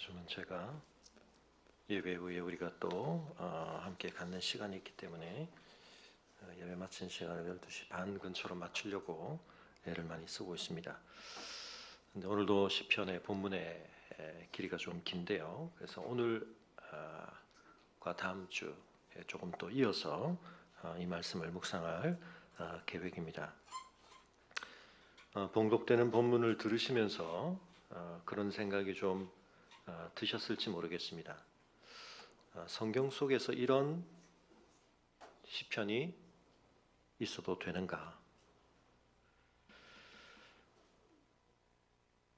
주는 제가 예배 후에 우리가 또 함께 갖는 시간이 있기 때문에 예배 마친 시간을 12시 반 근처로 맞추려고 애를 많이 쓰고 있습니다. 근데 오늘도 시편의 본문의 길이가 좀 긴데요. 그래서 오늘과 다음 주에 조금 또 이어서 이 말씀을 묵상할 계획입니다. 봉독되는 본문을 들으시면서 그런 생각이 좀 드셨을지 모르겠습니다. 성경 속에서 이런 시편이 있어도 되는가?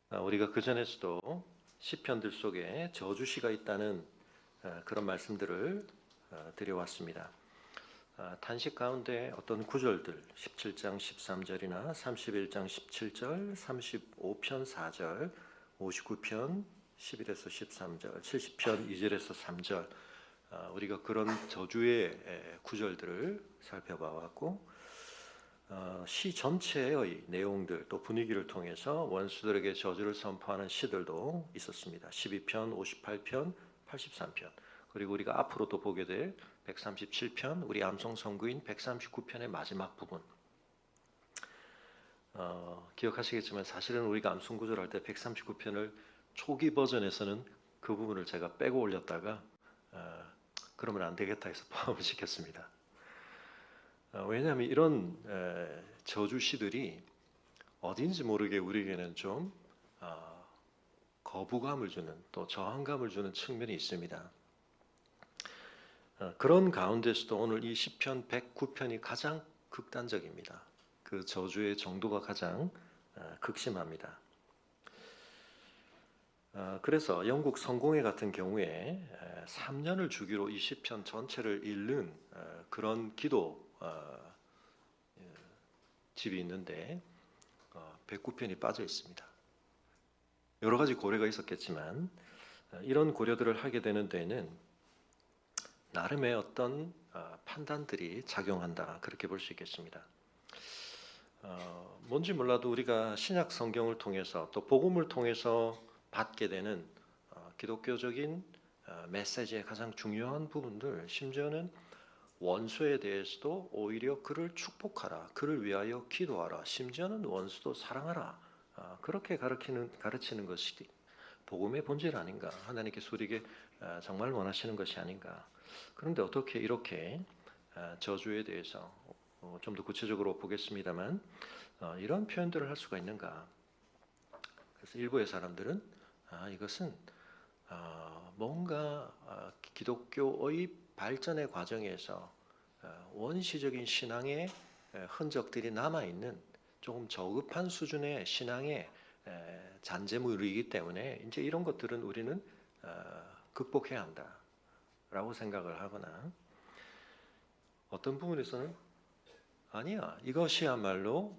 우리가 그 전에서도 시편들 속에 저주시가 있다는 그런 말씀들을 드려왔습니다. 단식 가운데 어떤 구절들 17장 13절이나 31장 17절, 35편 4절, 59편 11에서 13절, 70편 2절에서 3절 우리가 그런 저주의 구절들을 살펴봐왔고 시 전체의 내용들 또 분위기를 통해서 원수들에게 저주를 선포하는 시들도 있었습니다. 12편, 58편, 83편 그리고 우리가 앞으로도 보게 될 137편 우리 암송 선구인 139편의 마지막 부분 기억하시겠지만 사실은 우리가 암송 구절할 때 139편을 초기 버전에서는 그 부분을 제가 빼고 올렸다가 그러면 안 되겠다 해서 포함을 시켰습니다. 왜냐하면 이런 저주시들이 어딘지 모르게 우리에게는 좀 거부감을 주는 또 저항감을 주는 측면이 있습니다. 그런 가운데서도 오늘 이 시편 109편이 가장 극단적입니다. 그 저주의 정도가 가장 극심합니다. 그래서 영국 성공회 같은 경우에 3년을 주기로 이 시편 전체를 읽는 그런 기도 집이 있는데 109편이 빠져 있습니다. 여러 가지 고려가 있었겠지만 이런 고려들을 하게 되는 데에는 나름의 어떤 판단들이 작용한다 그렇게 볼 수 있겠습니다. 뭔지 몰라도 우리가 신약 성경을 통해서 또 복음을 통해서 받게 되는 기독교적인 메시지의 가장 중요한 부분들 심지어는 원수에 대해서도 오히려 그를 축복하라 그를 위하여 기도하라 심지어는 원수도 사랑하라 그렇게 가르치는 것이 복음의 본질 아닌가 하나님께서 우리에게 정말 원하시는 것이 아닌가. 그런데 어떻게 이렇게 저주에 대해서 좀 더 구체적으로 보겠습니다만 이런 표현들을 할 수가 있는가. 그래서 일부의 사람들은 이것은 뭔가 기독교의 발전의 과정에서 원시적인 신앙의 흔적들이 남아있는 조금 저급한 수준의 신앙의 잔재물이기 때문에 이제 이런 것들은 우리는 극복해야 한다라고 생각을 하거나 어떤 부분에서는 아니야 이것이야말로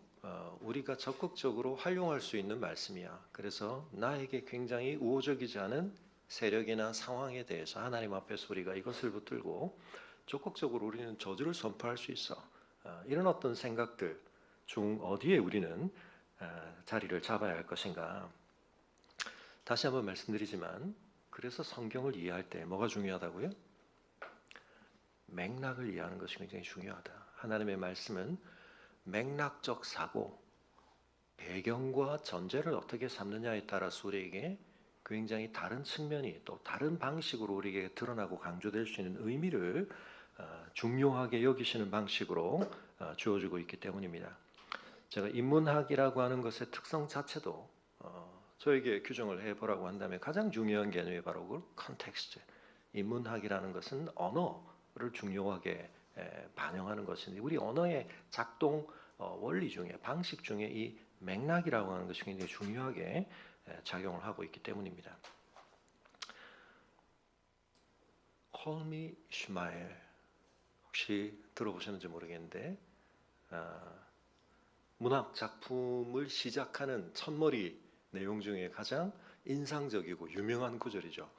우리가 적극적으로 활용할 수 있는 말씀이야. 그래서 나에게 굉장히 우호적이지 않은 세력이나 상황에 대해서 하나님 앞에서 우리가 이것을 붙들고 적극적으로 우리는 저주를 선포할 수 있어. 이런 어떤 생각들 중 어디에 우리는 자리를 잡아야 할 것인가. 다시 한번 말씀드리지만 그래서 성경을 이해할 때 뭐가 중요하다고요? 맥락을 이해하는 것이 굉장히 중요하다. 하나님의 말씀은 맥락적 사고, 배경과 전제를 어떻게 삼느냐에 따라서 우리에게 굉장히 다른 측면이 또 다른 방식으로 우리에게 드러나고 강조될 수 있는 의미를 중요하게 여기시는 방식으로 주어지고 있기 때문입니다. 제가 인문학이라고 하는 것의 특성 자체도 저에게 규정을 해보라고 한다면 가장 중요한 개념이 바로 그 컨텍스트. 인문학이라는 것은 언어를 중요하게 반영하는 것인데 우리 언어의 작동 원리 중에 방식 중에 이 맥락이라고 하는 것이 굉장히 중요하게 작용을 하고 있기 때문입니다. Call me Ishmael 혹시 들어보셨는지 모르겠는데 문학 작품을 시작하는 첫머리 내용 중에 가장 인상적이고 유명한 구절이죠.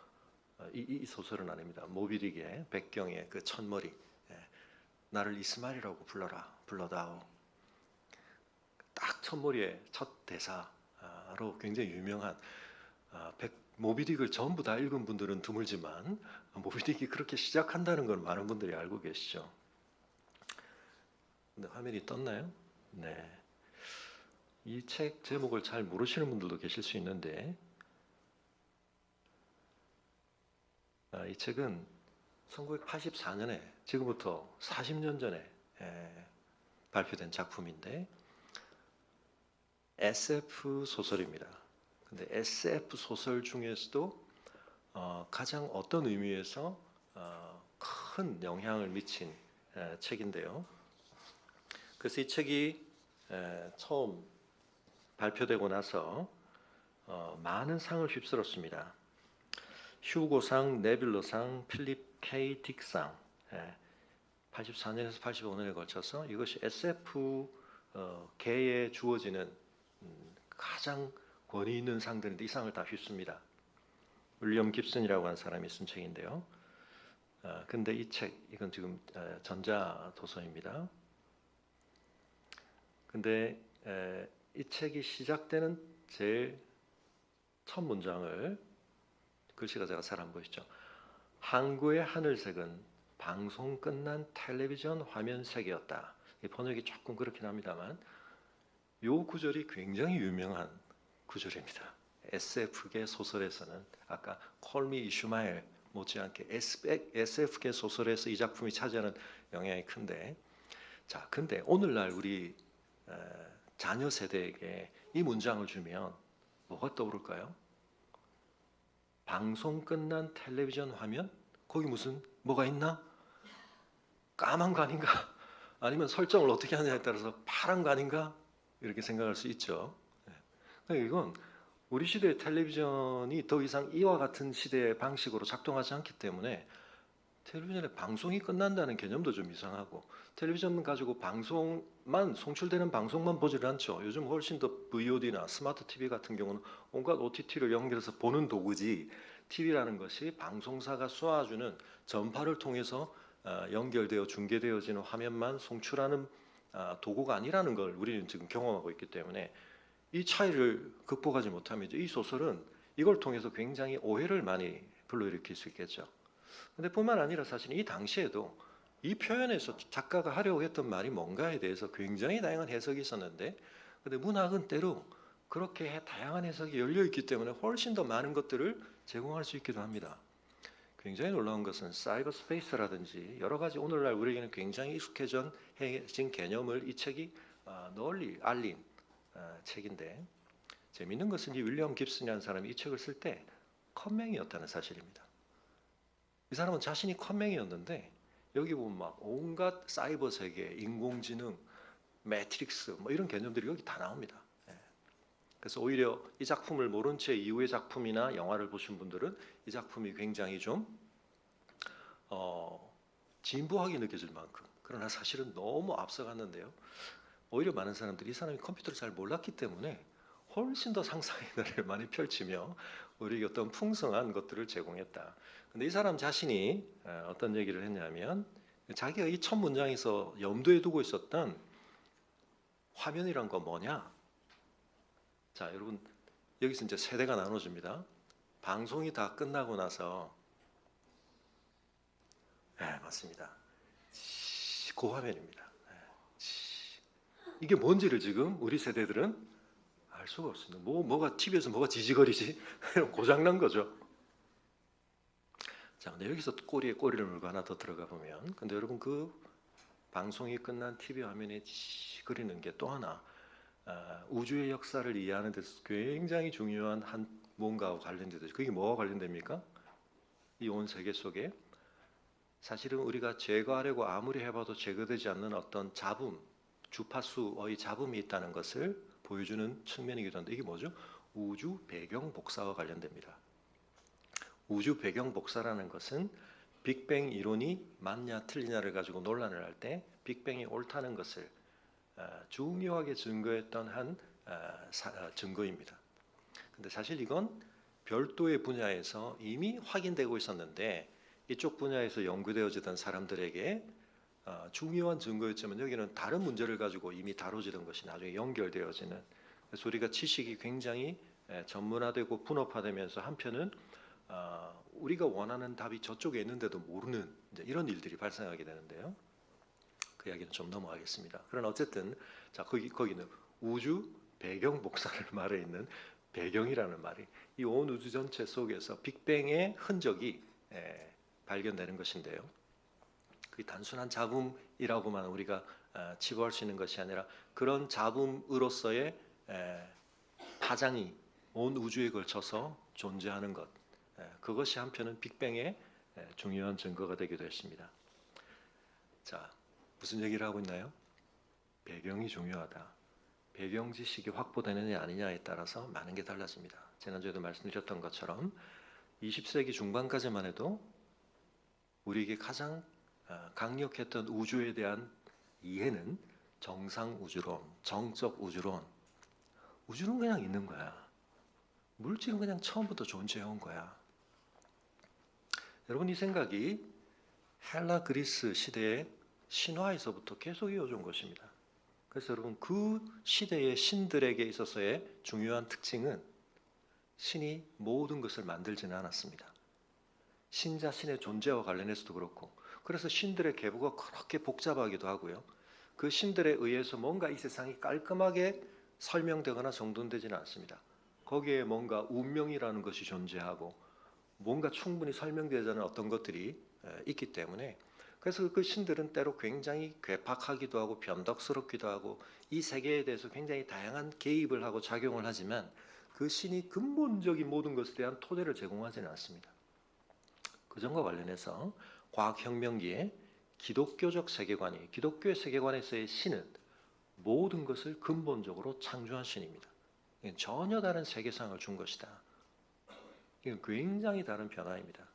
이 소설은 아닙니다. 모비딕의 백경의 그 첫머리 나를 이스마엘이라고 불러다오. 딱 첫머리의 첫 대사로 굉장히 유명한 모비딕을 전부 다 읽은 분들은 드물지만 모비딕이 그렇게 시작한다는 걸 많은 분들이 알고 계시죠. 근데 화면이 떴나요? 네. 이 책 제목을 잘 모르시는 분들도 계실 수 있는데 이 책은 1984년에 지금부터 40년 전에 발표된 작품인데 SF 소설입니다. 근데 SF 소설 중에서도 가장 어떤 의미에서 큰 영향을 미친 책인데요. 그래서 이 책이 처음 발표되고 나서 많은 상을 휩쓸었습니다. 휴고상, 네뷸러상, 필립 K. 딕상 84년에서 85년에 걸쳐서 이것이 SF 계에 주어지는 가장 권위 있는 상들인데 이 상을 다 휩습니다. 윌리엄 깁슨이라고 하는 사람이 쓴 책인데요. 근데 이 책, 이건 지금 전자 도서입니다. 근데 이 책이 시작되는 제일 첫 문장을 글씨가 제가 잘 안 보이시죠? 항구의 하늘색은 방송 끝난 텔레비전 화면색이었다. 번역이 조금 그렇긴 합니다만 이 구절이 굉장히 유명한 구절입니다. SF계 소설에서는 아까 Call Me 이슈마엘 못지않게 SF계 소설에서 이 작품이 차지하는 영향이 큰데 자, 근데 오늘날 우리 자녀 세대에게 이 문장을 주면 뭐가 떠오를까요? 방송 끝난 텔레비전 화면? 거기 무슨 뭐가 있나? 까만 거 아닌가? 아니면 설정을 어떻게 하느냐에 따라서 파란 거 아닌가? 이렇게 생각할 수 있죠. 이건 우리 시대의 텔레비전이 더 이상 이와 같은 시대의 방식으로 작동하지 않기 때문에 텔레비전에 방송이 끝난다는 개념도 좀 이상하고 텔레비전 가지고 방송만 송출되는 방송만 보질 않죠. 요즘 훨씬 더 VOD나 스마트 TV 같은 경우는 온갖 OTT를 연결해서 보는 도구지 TV라는 것이 방송사가 쏘아주는 전파를 통해서 연결되어 중계되어지는 화면만 송출하는 도구가 아니라는 걸 우리는 지금 경험하고 있기 때문에 이 차이를 극복하지 못하면 이 소설은 이걸 통해서 굉장히 오해를 많이 불러일으킬 수 있겠죠. 근데 뿐만 아니라 사실 이 당시에도 이 표현에서 작가가 하려고 했던 말이 뭔가에 대해서 굉장히 다양한 해석이 있었는데 근데 문학은 때로 그렇게 다양한 해석이 열려 있기 때문에 훨씬 더 많은 것들을 제공할 수 있기도 합니다. 굉장히 놀라운 것은 사이버 스페이스라든지 여러 가지 오늘날 우리에게는 굉장히 익숙해진 개념을 이 책이 널리 알린 책인데 재미있는 것은 이 윌리엄 깁슨이라는 사람이 이 책을 쓸 때 컴맹이었다는 사실입니다. 이 사람은 자신이 컴맹이었는데 여기 보면 막 온갖 사이버 세계, 인공지능, 매트릭스 뭐 이런 개념들이 여기 다 나옵니다. 그래서 오히려 이 작품을 모른 채 이후의 작품이나 영화를 보신 분들은 이 작품이 굉장히 좀 진부하게 느껴질 만큼 그러나 사실은 너무 앞서갔는데요. 오히려 많은 사람들이 이 사람이 컴퓨터를 잘 몰랐기 때문에 훨씬 더 상상의 나래를 많이 펼치며 우리에게 어떤 풍성한 것들을 제공했다. 근데 이 사람 자신이 어떤 얘기를 했냐면 자기가 이 첫 문장에서 염두에 두고 있었던 화면이란 건 뭐냐? 자, 여러분 여기서 이제 세대가 나눠집니다. 방송이 다 끝나고 나서 맞습니다. 그 화면입니다. 이게 뭔지를 지금 우리 세대들은 알 수가 없습니다. 뭐가 TV에서 뭐가 지지거리지? 고장난 거죠. 자, 근데 여기서 꼬리에 꼬리를 물고 하나 더 들어가 보면, 근데 여러분 그 방송이 끝난 TV 화면에 지지거리는 게 또 하나 우주의 역사를 이해하는 데서 굉장히 중요한 한 뭔가와 관련되죠. 그게 뭐와 관련됩니까? 이 온 세계 속에 사실은 우리가 제거하려고 아무리 해봐도 제거되지 않는 어떤 잡음, 주파수의 잡음이 있다는 것을 보여주는 측면이기도 한데 이게 뭐죠? 우주 배경 복사와 관련됩니다. 우주 배경 복사라는 것은 빅뱅 이론이 맞냐 틀리냐를 가지고 논란을 할 때 빅뱅이 옳다는 것을 중요하게 증거했던 한 증거입니다. 근데 사실 이건 별도의 분야에서 이미 확인되고 있었는데 이쪽 분야에서 연구되어지던 사람들에게 중요한 증거였지만 여기는 다른 문제를 가지고 이미 다뤄지던 것이 나중에 연결되어지는 그래서 우리가 지식이 굉장히 전문화되고 분업화되면서 한편은 우리가 원하는 답이 저쪽에 있는데도 모르는 이제 이런 일들이 발생하게 되는데요. 그 이야기는 좀 넘어가겠습니다. 그러나 어쨌든 자 거기는 우주 배경 복사를 말해 있는 배경이라는 말이 이 온 우주 전체 속에서 빅뱅의 흔적이 발견되는 것인데요. 그 단순한 잡음이라고만 우리가 치부할 수 있는 것이 아니라 그런 잡음으로서의 파장이 온 우주에 걸쳐서 존재하는 것, 그것이 한편은 빅뱅의 중요한 증거가 되기도 했습니다. 자, 무슨 얘기를 하고 있나요? 배경이 중요하다. 배경 지식이 확보되느냐 아니냐에 따라서 많은 게 달라집니다. 지난주에도 말씀드렸던 것처럼 20세기 중반까지만 해도 우리에게 가장 강력했던 우주에 대한 이해는 정상 우주론, 정적 우주론. 우주는 그냥 있는 거야. 물질은 그냥 처음부터 존재해온 거야. 여러분 이 생각이 헬라 그리스 시대의 신화에서부터 계속 이어진 것입니다. 그래서 여러분 그 시대의 신들에게 있어서의 중요한 특징은 신이 모든 것을 만들지는 않았습니다. 신 자신의 존재와 관련해서도 그렇고, 그래서 신들의 계보가 그렇게 복잡하기도 하고요. 그 신들에 의해서 뭔가 이 세상이 깔끔하게 설명되거나 정돈되지는 않습니다. 거기에 뭔가 운명이라는 것이 존재하고 뭔가 충분히 설명되지 않은 어떤 것들이 있기 때문에, 그래서 그 신들은 때로 굉장히 괴팍하기도 하고 변덕스럽기도 하고 이 세계에 대해서 굉장히 다양한 개입을 하고 작용을 하지만 그 신이 근본적인 모든 것에 대한 토대를 제공하지는 않습니다. 그 점과 관련해서 과학혁명기에 기독교적 세계관이, 기독교의 세계관에서의 신은 모든 것을 근본적으로 창조한 신입니다. 이건 전혀 다른 세계상을 준 것이다. 이건 굉장히 다른 변화입니다.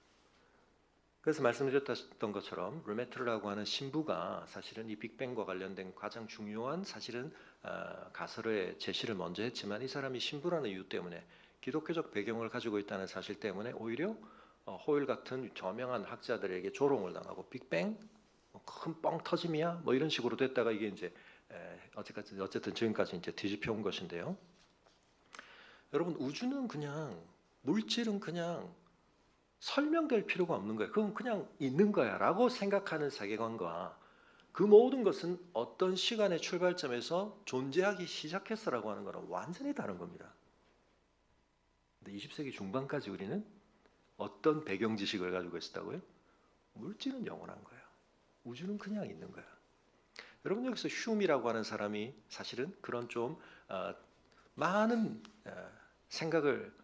그래서 말씀드렸던 것처럼 르메트르라고 하는 신부가 사실은 이 빅뱅과 관련된 가장 중요한 사실은 가설의 제시를 먼저 했지만, 이 사람이 신부라는 이유 때문에 기독교적 배경을 가지고 있다는 사실 때문에 오히려 호일 같은 저명한 학자들에게 조롱을 당하고 빅뱅 큰 뻥 터짐이야 뭐 이런 식으로 됐다가 이게 이제 어쨌든 지금까지 이제 뒤집혀 온 것인데요. 여러분 우주는 그냥, 물질은 그냥 설명될 필요가 없는 거예요. 그건 그냥 있는 거야 라고 생각하는 세계관과 그 모든 것은 어떤 시간의 출발점에서 존재하기 시작했어라고 하는 거는 완전히 다른 겁니다. 근데 20세기 중반까지 우리는 어떤 배경 지식을 가지고 있었다고요? 물질은 영원한 거야. 우주는 그냥 있는 거야. 여러분 여기서 흉이라고 하는 사람이 사실은 그런 좀 많은 생각을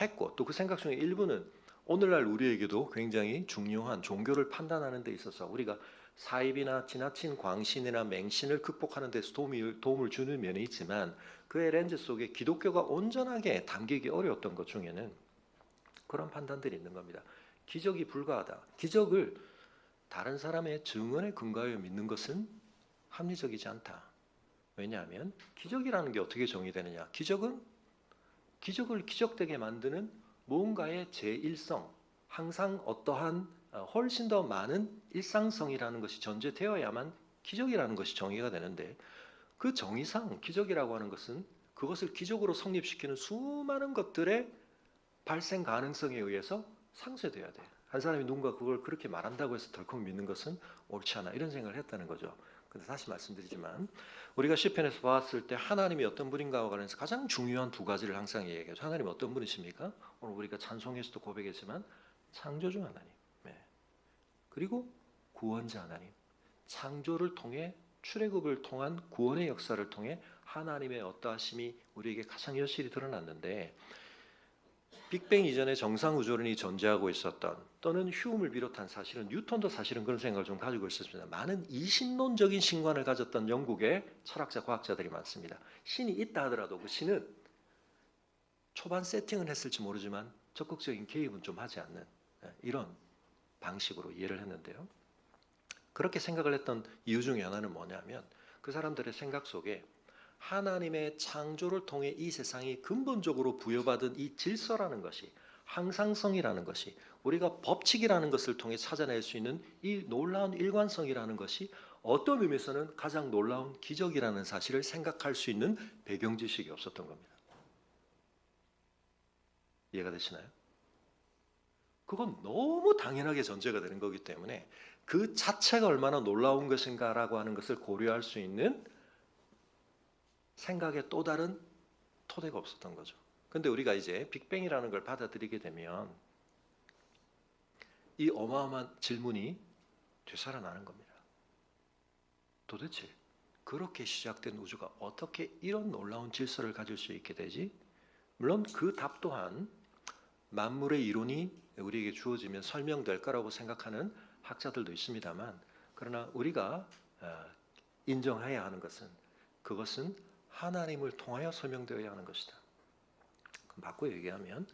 했고, 또 그 생각 중에 일부는 오늘날 우리에게도 굉장히 중요한 종교를 판단하는 데 있어서 우리가 사입이나 지나친 광신이나 맹신을 극복하는 데서 도움을 주는 면이 있지만, 그의 렌즈 속에 기독교가 온전하게 담기기 어려웠던 것 중에는 그런 판단들이 있는 겁니다. 기적이 불가하다. 기적을 다른 사람의 증언에 근거하여 믿는 것은 합리적이지 않다. 왜냐하면 기적이라는 게 어떻게 정의되느냐? 기적은 기적을 기적되게 만드는 뭔가의 제1성, 항상 어떠한 훨씬 더 많은 일상성이라는 것이 존재되어야만 기적이라는 것이 정의가 되는데, 그 정의상 기적이라고 하는 것은 그것을 기적으로 성립시키는 수많은 것들의 발생 가능성에 의해서 상쇄돼야 돼. 한 사람이 누군가 그걸 그렇게 말한다고 해서 덜컥 믿는 것은 옳지 않아. 이런 생각을 했다는 거죠. 근데 다시 말씀드리지만 우리가 시편에서 봤을 때 하나님이 어떤 분인가와 관련해서 가장 중요한 두 가지를 항상 얘기해요. 하나님이 어떤 분이십니까? 오늘 우리가 찬송에서도 고백했지만 창조주 하나님, 그리고 구원자 하나님. 창조를 통해 출애굽을 통한 구원의 역사를 통해 하나님의 어떠하심이 우리에게 가장 여실히 드러났는데, 빅뱅 이전에 정상 우주론이 존재하고 있었던, 또는 휴움을 비롯한 사실은 뉴턴도 사실은 그런 생각을 좀 가지고 있었습니다. 많은 이신론적인 신관을 가졌던 영국의 철학자, 과학자들이 많습니다. 신이 있다 하더라도 그 신은 초반 세팅은 했을지 모르지만 적극적인 개입은 좀 하지 않는 이런 방식으로 이해를 했는데요. 그렇게 생각을 했던 이유 중에 하나는 뭐냐면, 그 사람들의 생각 속에 하나님의 창조를 통해 이 세상이 근본적으로 부여받은 이 질서라는 것이, 항상성이라는 것이, 우리가 법칙이라는 것을 통해 찾아낼 수 있는 이 놀라운 일관성이라는 것이 어떤 의미에서는 가장 놀라운 기적이라는 사실을 생각할 수 있는 배경 지식이 없었던 겁니다. 이해가 되시나요? 그건 너무 당연하게 전제가 되는 거기 때문에 그 자체가 얼마나 놀라운 것인가라고 하는 것을 고려할 수 있는 생각의 또 다른 토대가 없었던 거죠. 근데 우리가 이제 빅뱅이라는 걸 받아들이게 되면 이 어마어마한 질문이 되살아나는 겁니다. 도대체 그렇게 시작된 우주가 어떻게 이런 놀라운 질서를 가질 수 있게 되지? 물론 그 답 또한 만물의 이론이 우리에게 주어지면 설명될 거라고 생각하는 학자들도 있습니다만, 그러나 우리가 인정해야 하는 것은 그것은 하나님을 통하여 설명되어야 하는 것이다. 바꿔 얘기하면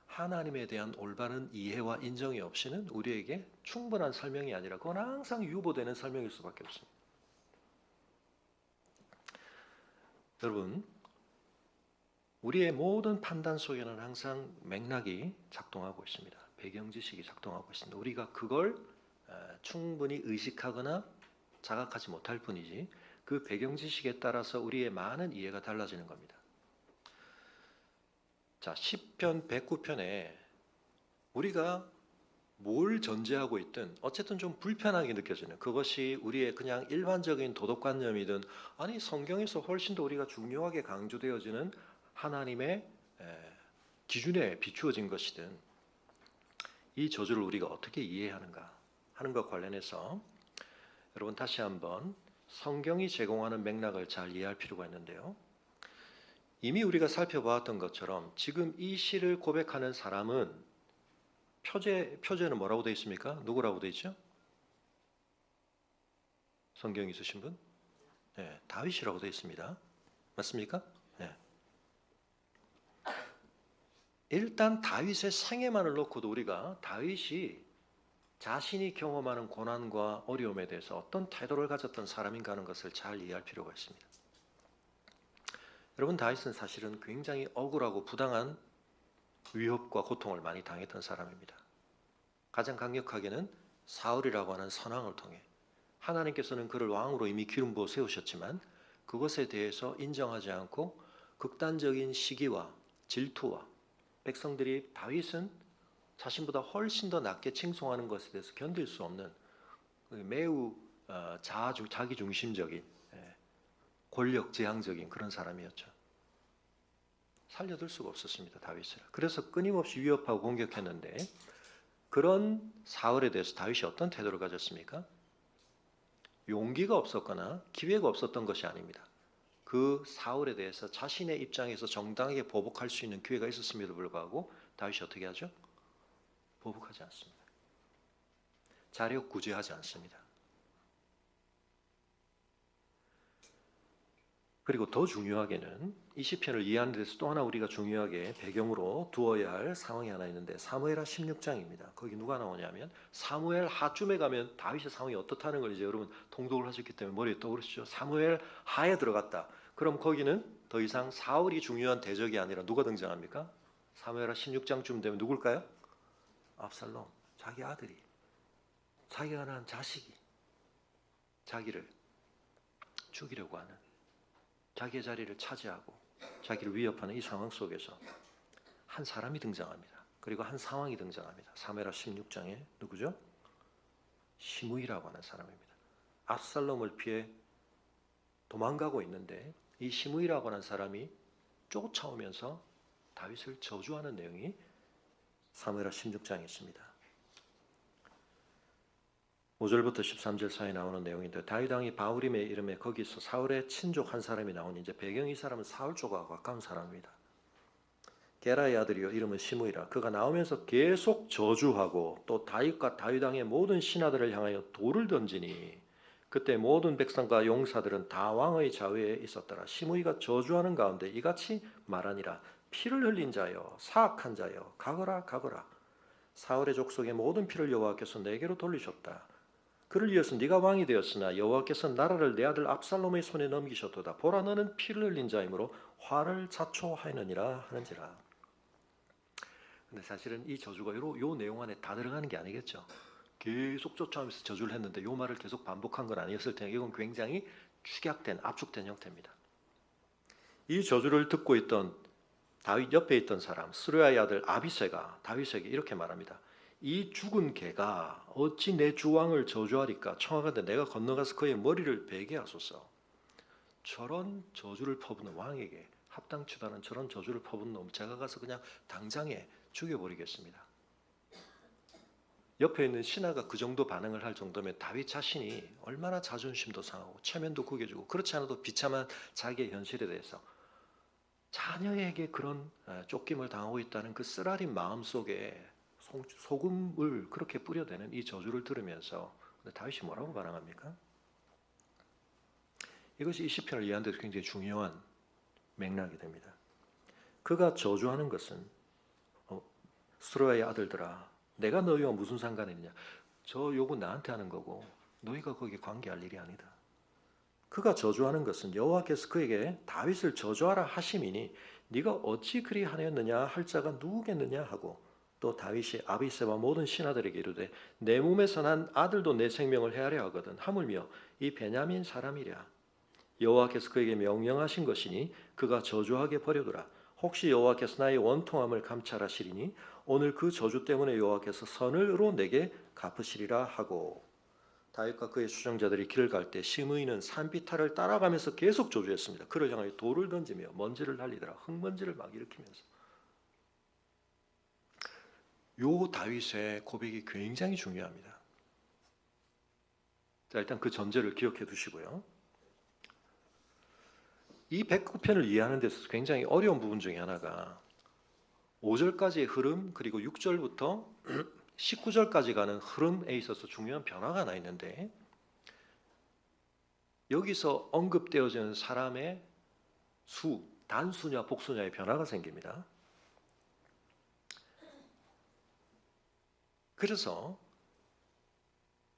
하나님에 대한 올바른 이해와 인정이 없이는 우리에게 충분한 설명이 아니라 그건 항상 유보되는 설명일 수밖에 없습니다. 여러분, 우리의 모든 판단 속에는 항상 맥락이 작동하고 있습니다. 배경지식이 작동하고 있습니다. 우리가 그걸 충분히 의식하거나 자각하지 못할 뿐이지 그 배경지식에 따라서 우리의 많은 이해가 달라지는 겁니다. 자, 시편 109편에 우리가 뭘 전제하고 있든 어쨌든 좀 불편하게 느껴지는, 그것이 우리의 그냥 일반적인 도덕관념이든 아니 성경에서 훨씬 더 우리가 중요하게 강조되어지는 하나님의 기준에 비추어진 것이든 이 저주를 우리가 어떻게 이해하는가 하는 것 관련해서 여러분 다시 한번 성경이 제공하는 맥락을 잘 이해할 필요가 있는데요. 이미 우리가 살펴보았던 것처럼 지금 이 시를 고백하는 사람은 표제는 뭐라고 되어 있습니까? 누구라고 되어 있죠? 성경 있으신 분? 네, 다윗이라고 되어 있습니다. 맞습니까? 네. 일단 다윗의 생애만을 놓고도 우리가 다윗이 자신이 경험하는 고난과 어려움에 대해서 어떤 태도를 가졌던 사람인가 하는 것을 잘 이해할 필요가 있습니다. 여러분, 다윗은 사실은 굉장히 억울하고 부당한 위협과 고통을 많이 당했던 사람입니다. 가장 강력하게는 사울이라고 하는 선왕을 통해 하나님께서는 그를 왕으로 이미 기름 부어 세우셨지만 그것에 대해서 인정하지 않고 극단적인 시기와 질투와 백성들이 다윗은 자신보다 훨씬 더 낮게 칭송하는 것에 대해서 견딜 수 없는 매우 자기중심적인 권력지향적인 그런 사람이었죠. 살려둘 수가 없었습니다, 다윗을. 그래서 끊임없이 위협하고 공격했는데 그런 사울에 대해서 다윗이 어떤 태도를 가졌습니까? 용기가 없었거나 기회가 없었던 것이 아닙니다. 그 사울에 대해서 자신의 입장에서 정당하게 보복할 수 있는 기회가 있었음에도 불구하고 다윗이 어떻게 하죠? 보복하지 않습니다. 자력구제하지 않습니다. 그리고 더 중요하게는 이 시편을 이해하는 데서 또 하나 우리가 중요하게 배경으로 두어야 할 상황이 하나 있는데 사무엘하 16장입니다. 거기 누가 나오냐면 사무엘 하쯤에 가면 다윗의 상황이 어떻다는 걸 이제 여러분 통독을 하셨기 때문에 머리에 떠오르시죠. 사무엘 하에 들어갔다. 그럼 거기는 더 이상 사울이 중요한 대적이 아니라 누가 등장합니까? 사무엘하 16장쯤 되면 누굴까요? 압살롬, 자기 아들이, 자기가 낳은 자식이 자기를 죽이려고 하는, 자기의 자리를 차지하고 자기를 위협하는 이 상황 속에서 한 사람이 등장합니다. 그리고 한 상황이 등장합니다. 사무엘하 16장에 누구죠? 시므이라고 하는 사람입니다. 압살롬을 피해 도망가고 있는데 이 시므이라고 하는 사람이 쫓아오면서 다윗을 저주하는 내용이 사무엘하 16장에 있습니다. 5절부터 13절 사이에 나오는 내용인데 다윗 왕이 바후림의 이름에 거기서 사울의 친족 한 사람이 나오니 이제 배경이 사람은 사울 쪽하고 가까운 사람입니다. 게라의 아들이요 이름은 시므이라. 그가 나오면서 계속 저주하고 또 다윗과 다윗 왕의 모든 신하들을 향하여 돌을 던지니 그때 모든 백성과 용사들은 다 왕의 좌우에 있었더라. 시므이가 저주하는 가운데 이같이 말하니라. 피를 흘린 자여 사악한 자여 가거라 가거라. 사울의 족속의 모든 피를 여호와께서 내게로 돌리셨다. 그를 위해서 네가 왕이 되었으나 여호와께서 나라를 내 아들 압살롬의 손에 넘기셨도다. 보라 너는 피를 흘린 자이므로 화를 자초하였느니라 하는지라. 근데 사실은 이 저주가 요 내용 안에 다 들어가는 게 아니겠죠. 계속 쫓아오면서 저주를 했는데 요 말을 계속 반복한 건 아니었을 텐데 이건 굉장히 축약된, 압축된 형태입니다. 이 저주를 듣고 있던 다윗 옆에 있던 사람 스루야의 아들 아비새가 다윗에게 이렇게 말합니다. 이 죽은 개가 어찌 내 주왕을 저주하리까? 청하건대 내가 건너가서 그의 머리를 베게 하소서. 저런 저주를 퍼붓는 왕에게 합당치도 않은 저런 저주를 퍼붓는 놈 제가 가서 그냥 당장에 죽여버리겠습니다. 옆에 있는 신하가 그 정도 반응을 할 정도면 다윗 자신이 얼마나 자존심도 상하고 체면도 구겨지고 그렇지 않아도 비참한 자기의 현실에 대해서 자녀에게 그런 쫓김을 당하고 있다는 그 쓰라린 마음 속에 소금을 그렇게 뿌려대는 이 저주를 들으면서 다윗이 뭐라고 반응합니까? 이것이 이 시편을 이해하는 데 굉장히 중요한 맥락이 됩니다. 그가 저주하는 것은 스루야의 아들들아 내가 너희와 무슨 상관이 있느냐. 저 요구 나한테 하는 거고 너희가 거기에 관계할 일이 아니다. 그가 저주하는 것은 여호와께서 그에게 다윗을 저주하라 하심이니 네가 어찌 그리 하였느냐 할 자가 누구겠느냐 하고 또 다윗이 아비새와 모든 신하들에게 이르되 내 몸에서 난 아들도 내 생명을 해하려 하거든 하물며 이 베냐민 사람이랴. 여호와께서 그에게 명령하신 것이니 그가 저주하게 버려두라. 혹시 여호와께서 나의 원통함을 감찰하시리니 오늘 그 저주 때문에 여호와께서 선을로 내게 갚으시리라 하고 다윗과 그의 수정자들이 길을 갈 때 시므이는 산비탈을 따라가면서 계속 저주했습니다. 그를 향하여 돌을 던지며 먼지를 날리더라. 흙먼지를 막 일으키면서 요 다윗의 고백이 굉장히 중요합니다. 자, 일단 그 전제를 기억해 두시고요. 이 109편을 이해하는 데서 굉장히 어려운 부분 중에 하나가 5절까지의 흐름 그리고 6절부터 19절까지 가는 흐름에 있어서 중요한 변화가 하나 있는데 여기서 언급되어지는 사람의 수, 단수냐 복수냐의 변화가 생깁니다. 그래서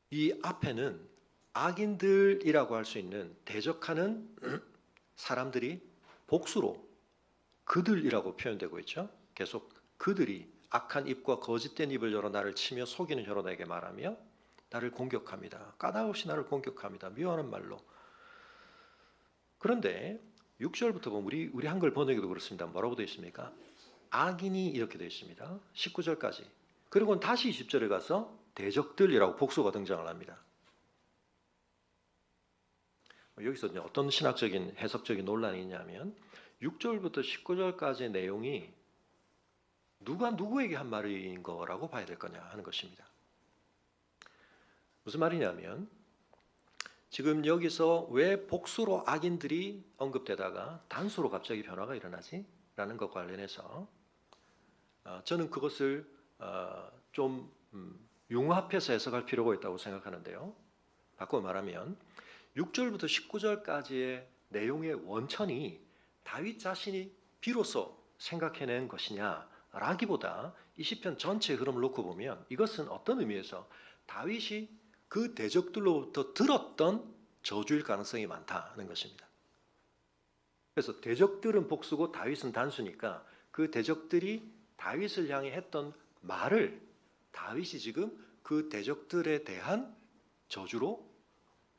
이 앞에는 악인들이라고 할 수 있는 대적하는 사람들이 복수로 그들이라고 표현되고 있죠. 계속 그들이 악한 입과 거짓된 입을 열어 나를 치며 속이는 혀로 나에게 말하며 나를 공격합니다. 까닭없이 나를 공격합니다. 미워하는 말로. 그런데 6절부터 보면 우리 한글 번역에도 그렇습니다. 뭐라고 되어 있습니까? 악인이 이렇게 되어 있습니다. 19절까지. 그리고 다시 20절에 가서 대적들이라고 복수가 등장을 합니다. 여기서 이제 어떤 신학적인 해석적인 논란이 있냐면 6절부터 19절까지의 내용이 누가 누구에게 한 말인 거라고 봐야 될 거냐 하는 것입니다. 무슨 말이냐면 지금 여기서 왜 복수로 악인들이 언급되다가 단수로 갑자기 변화가 일어나지? 라는 것과 관련해서 저는 그것을 좀 융합해서 해석할 필요가 있다고 생각하는데요. 바꿔 말하면 6절부터 19절까지의 내용의 원천이 다윗 자신이 비로소 생각해낸 것이냐 라기보다 이 시편 전체의 흐름을 놓고 보면 이것은 어떤 의미에서 다윗이 그 대적들로부터 들었던 저주일 가능성이 많다는 것입니다. 그래서 대적들은 복수고 다윗은 단수니까 그 대적들이 다윗을 향해 했던 말을 다윗이 지금 그 대적들에 대한 저주로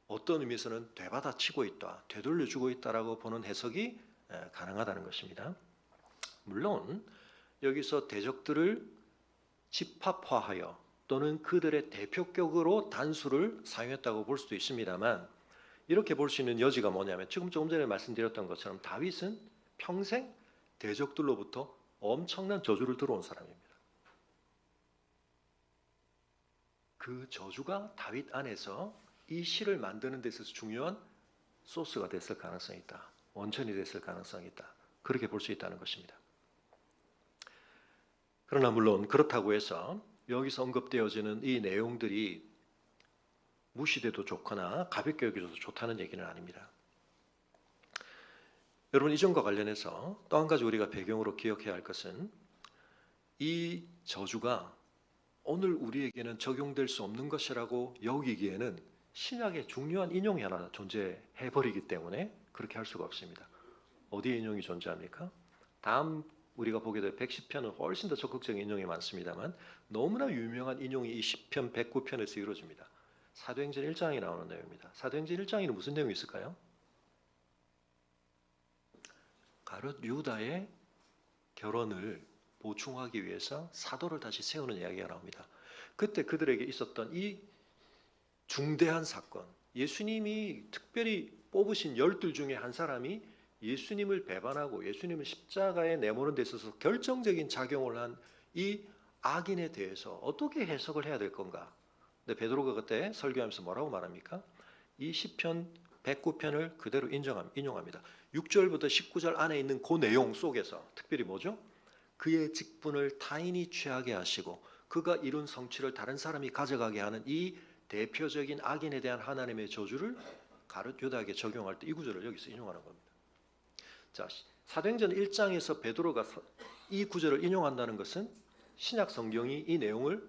어떤 의미에서는 되받아치고 있다, 되돌려주고 있다라고 보는 해석이 가능하다는 것입니다. 물론 여기서 대적들을 집합화하여 또는 그들의 대표격으로 단수를 사용했다고 볼 수도 있습니다만 이렇게 볼 수 있는 여지가 뭐냐면 지금 조금 전에 말씀드렸던 것처럼 다윗은 평생 대적들로부터 엄청난 저주를 들어온 사람입니다. 그 저주가 다윗 안에서 이 시를 만드는 데 있어서 중요한 소스가 됐을 가능성이 있다. 원천이 됐을 가능성이 있다. 그렇게 볼 수 있다는 것입니다. 그러나 물론 그렇다고 해서 여기서 언급되어지는 이 내용들이 무시돼도 좋거나 가볍게 여겨져도 좋다는 얘기는 아닙니다. 여러분 이전과 관련해서 또 한 가지 우리가 배경으로 기억해야 할 것은 이 저주가 오늘 우리에게는 적용될 수 없는 것이라고 여기기에는 신약의 중요한 인용이 하나 존재해버리기 때문에 그렇게 할 수가 없습니다. 어디에 인용이 존재합니까? 다음 우리가 보게 될 110편은 훨씬 더 적극적인 인용이 많습니다만 너무나 유명한 인용이 이 10편 109편에서 이루어집니다. 사도행전 1장에 나오는 내용입니다. 사도행전 1장에는 무슨 내용이 있을까요? 가룟 유다의 결혼을 보충하기 위해서 사도를 다시 세우는 이야기가 나옵니다. 그때 그들에게 있었던 이 중대한 사건, 예수님이 특별히 뽑으신 12 중에 한 사람이 예수님을 배반하고 예수님을 십자가에 내모는 데 있어서 결정적인 작용을 한 이 악인에 대해서 어떻게 해석을 해야 될 건가? 근데 베드로가 그때 설교하면서 뭐라고 말합니까? 이 시편 109편을 그대로 인용합니다. 6절부터 19절 안에 있는 그 내용 속에서 특별히 뭐죠? 그의 직분을 타인이 취하게 하시고 그가 이룬 성취를 다른 사람이 가져가게 하는 이 대표적인 악인에 대한 하나님의 저주를 가룟 유다에게 적용할 때 이 구절을 여기서 인용하는 겁니다. 자, 사도행전 1장에서 베드로가 이 구절을 인용한다는 것은 신약 성경이 이 내용을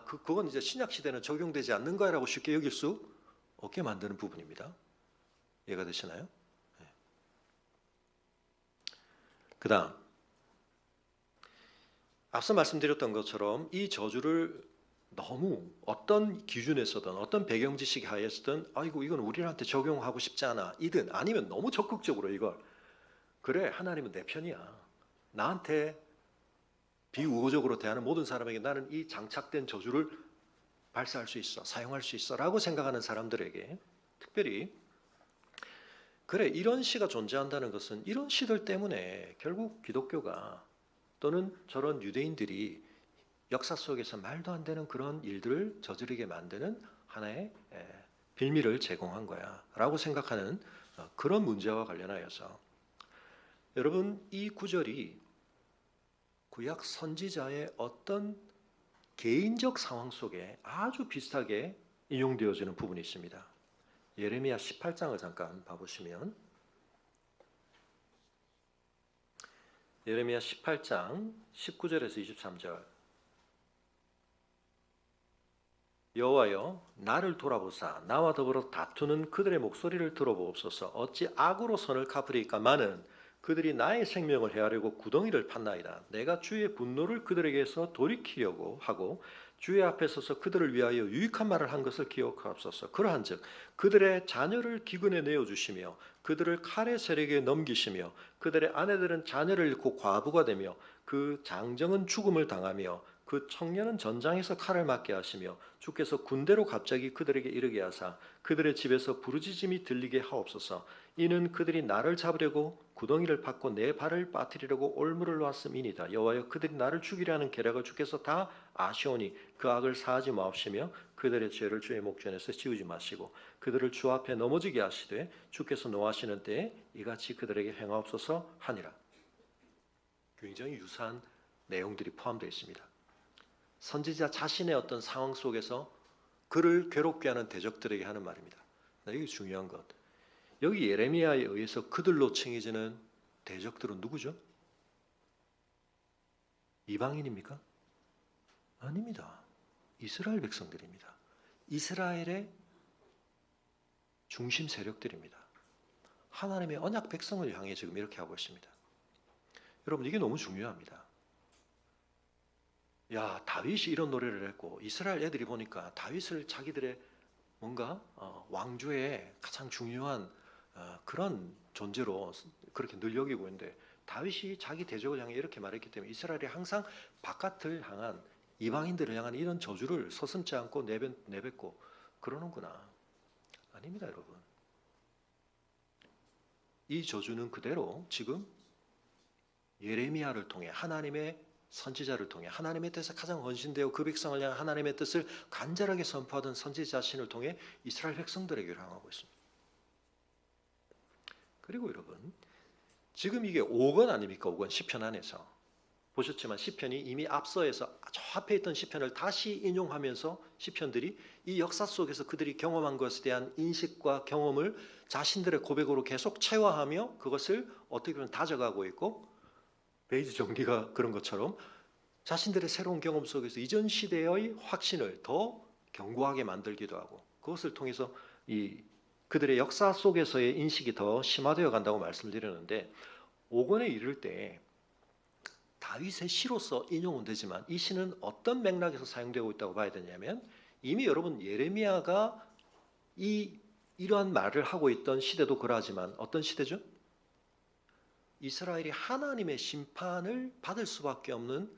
그건 이제 신약 시대는 적용되지 않는 거라고 쉽게 여길 수 없게 만드는 부분입니다. 이해가 되시나요? 네. 그다음 앞서 말씀드렸던 것처럼 이 저주를 너무 어떤 기준에서든 어떤 배경 지식 하에서든 아이고 이건 우리한테 적용하고 싶지 않아 이든 아니면 너무 적극적으로 이걸 그래 하나님은 내 편이야 나한테 비우호적으로 대하는 모든 사람에게 나는 이 장착된 저주를 발사할 수 있어 사용할 수 있어 라고 생각하는 사람들에게 특별히 그래 이런 시가 존재한다는 것은 이런 시들 때문에 결국 기독교가 또는 저런 유대인들이 역사 속에서 말도 안 되는 그런 일들을 저지르게 만드는 하나의 빌미를 제공한 거야 라고 생각하는 그런 문제와 관련하여서 여러분 이 구절이 구약 선지자의 어떤 개인적 상황 속에 아주 비슷하게 인용되어지는 부분이 있습니다. 예레미야 18장을 잠깐 봐보시면 예레미야 18장 19절에서 23절 여호와여 나를 돌아보사 나와 더불어 다투는 그들의 목소리를 들어보옵소서 어찌 악으로 선을 갚으리까마는 그들이 나의 생명을 헤아리고 구덩이를 팠나이다. 내가 주의 분노를 그들에게서 돌이키려고 하고 주의 앞에 서서 그들을 위하여 유익한 말을 한 것을 기억하옵소서. 그러한즉 그들의 자녀를 기근에 내어주시며 그들을 칼의 세력에 넘기시며 그들의 아내들은 자녀를 잃고 과부가 되며 그 장정은 죽음을 당하며 그 청년은 전장에서 칼을 맞게 하시며 주께서 군대로 갑자기 그들에게 이르게 하사 그들의 집에서 부르짖음이 들리게 하옵소서. 이는 그들이 나를 잡으려고 구덩이를 팠고 내 발을 빠뜨리려고 올무를 놓았음이니이다. 여호와여 그들이 나를 죽이려 하는 계략을 주께서 다 아시오니 그 악을 사하지 마옵시며 그들의 죄를 주의 목전에서 지우지 마시고 그들을 주 앞에 넘어지게 하시되 주께서 노하시는 때에 이같이 그들에게 행하옵소서 하니라. 굉장히 유사한 내용들이 포함되어 있습니다. 선지자 자신의 어떤 상황 속에서 그를 괴롭게 하는 대적들에게 하는 말입니다. 이게 중요한 것. 여기 예레미야에 의해서 그들로 칭해지는 대적들은 누구죠? 이방인입니까? 아닙니다. 이스라엘 백성들입니다. 이스라엘의 중심 세력들입니다. 하나님의 언약 백성을 향해 지금 이렇게 하고 있습니다. 여러분 이게 너무 중요합니다. 야 다윗이 이런 노래를 했고 이스라엘 애들이 보니까 다윗을 자기들의 뭔가 왕조의 가장 중요한 그런 존재로 그렇게 늘 여기고 있는데 다윗이 자기 대적을 향해 이렇게 말했기 때문에 이스라엘이 항상 바깥을 향한 이방인들을 향한 이런 저주를 서슴지 않고 내뱉고 그러는구나. 아닙니다 여러분. 이 저주는 그대로 지금 예레미야를 통해 하나님의 선지자를 통해 하나님의 뜻에 가장 헌신되어 그 백성을 향한 하나님의 뜻을 간절하게 선포하던 선지자 자신을 통해 이스라엘 백성들에게 향하고 있습니다. 그리고 여러분 지금 이게 5권 아닙니까? 5권 시편 안에서 보셨지만 시편이 이미 앞서에서 저 앞에 있던 시편을 다시 인용하면서 시편들이 이 역사 속에서 그들이 경험한 것에 대한 인식과 경험을 자신들의 고백으로 계속 체화하며 그것을 어떻게 보면 다져가고 있고 베이지 정리가 그런 것처럼 자신들의 새로운 경험 속에서 이전 시대의 확신을 더 견고하게 만들기도 하고 그것을 통해서 그들의 역사 속에서의 인식이 더 심화되어 간다고 말씀드렸는데 5권에 이를 때 다윗의 시로서 인용은 되지만 이 시는 어떤 맥락에서 사용되고 있다고 봐야 되냐면 이미 여러분 예레미야가 이러한 말을 하고 있던 시대도 그러하지만 어떤 시대죠? 이스라엘이 하나님의 심판을 받을 수밖에 없는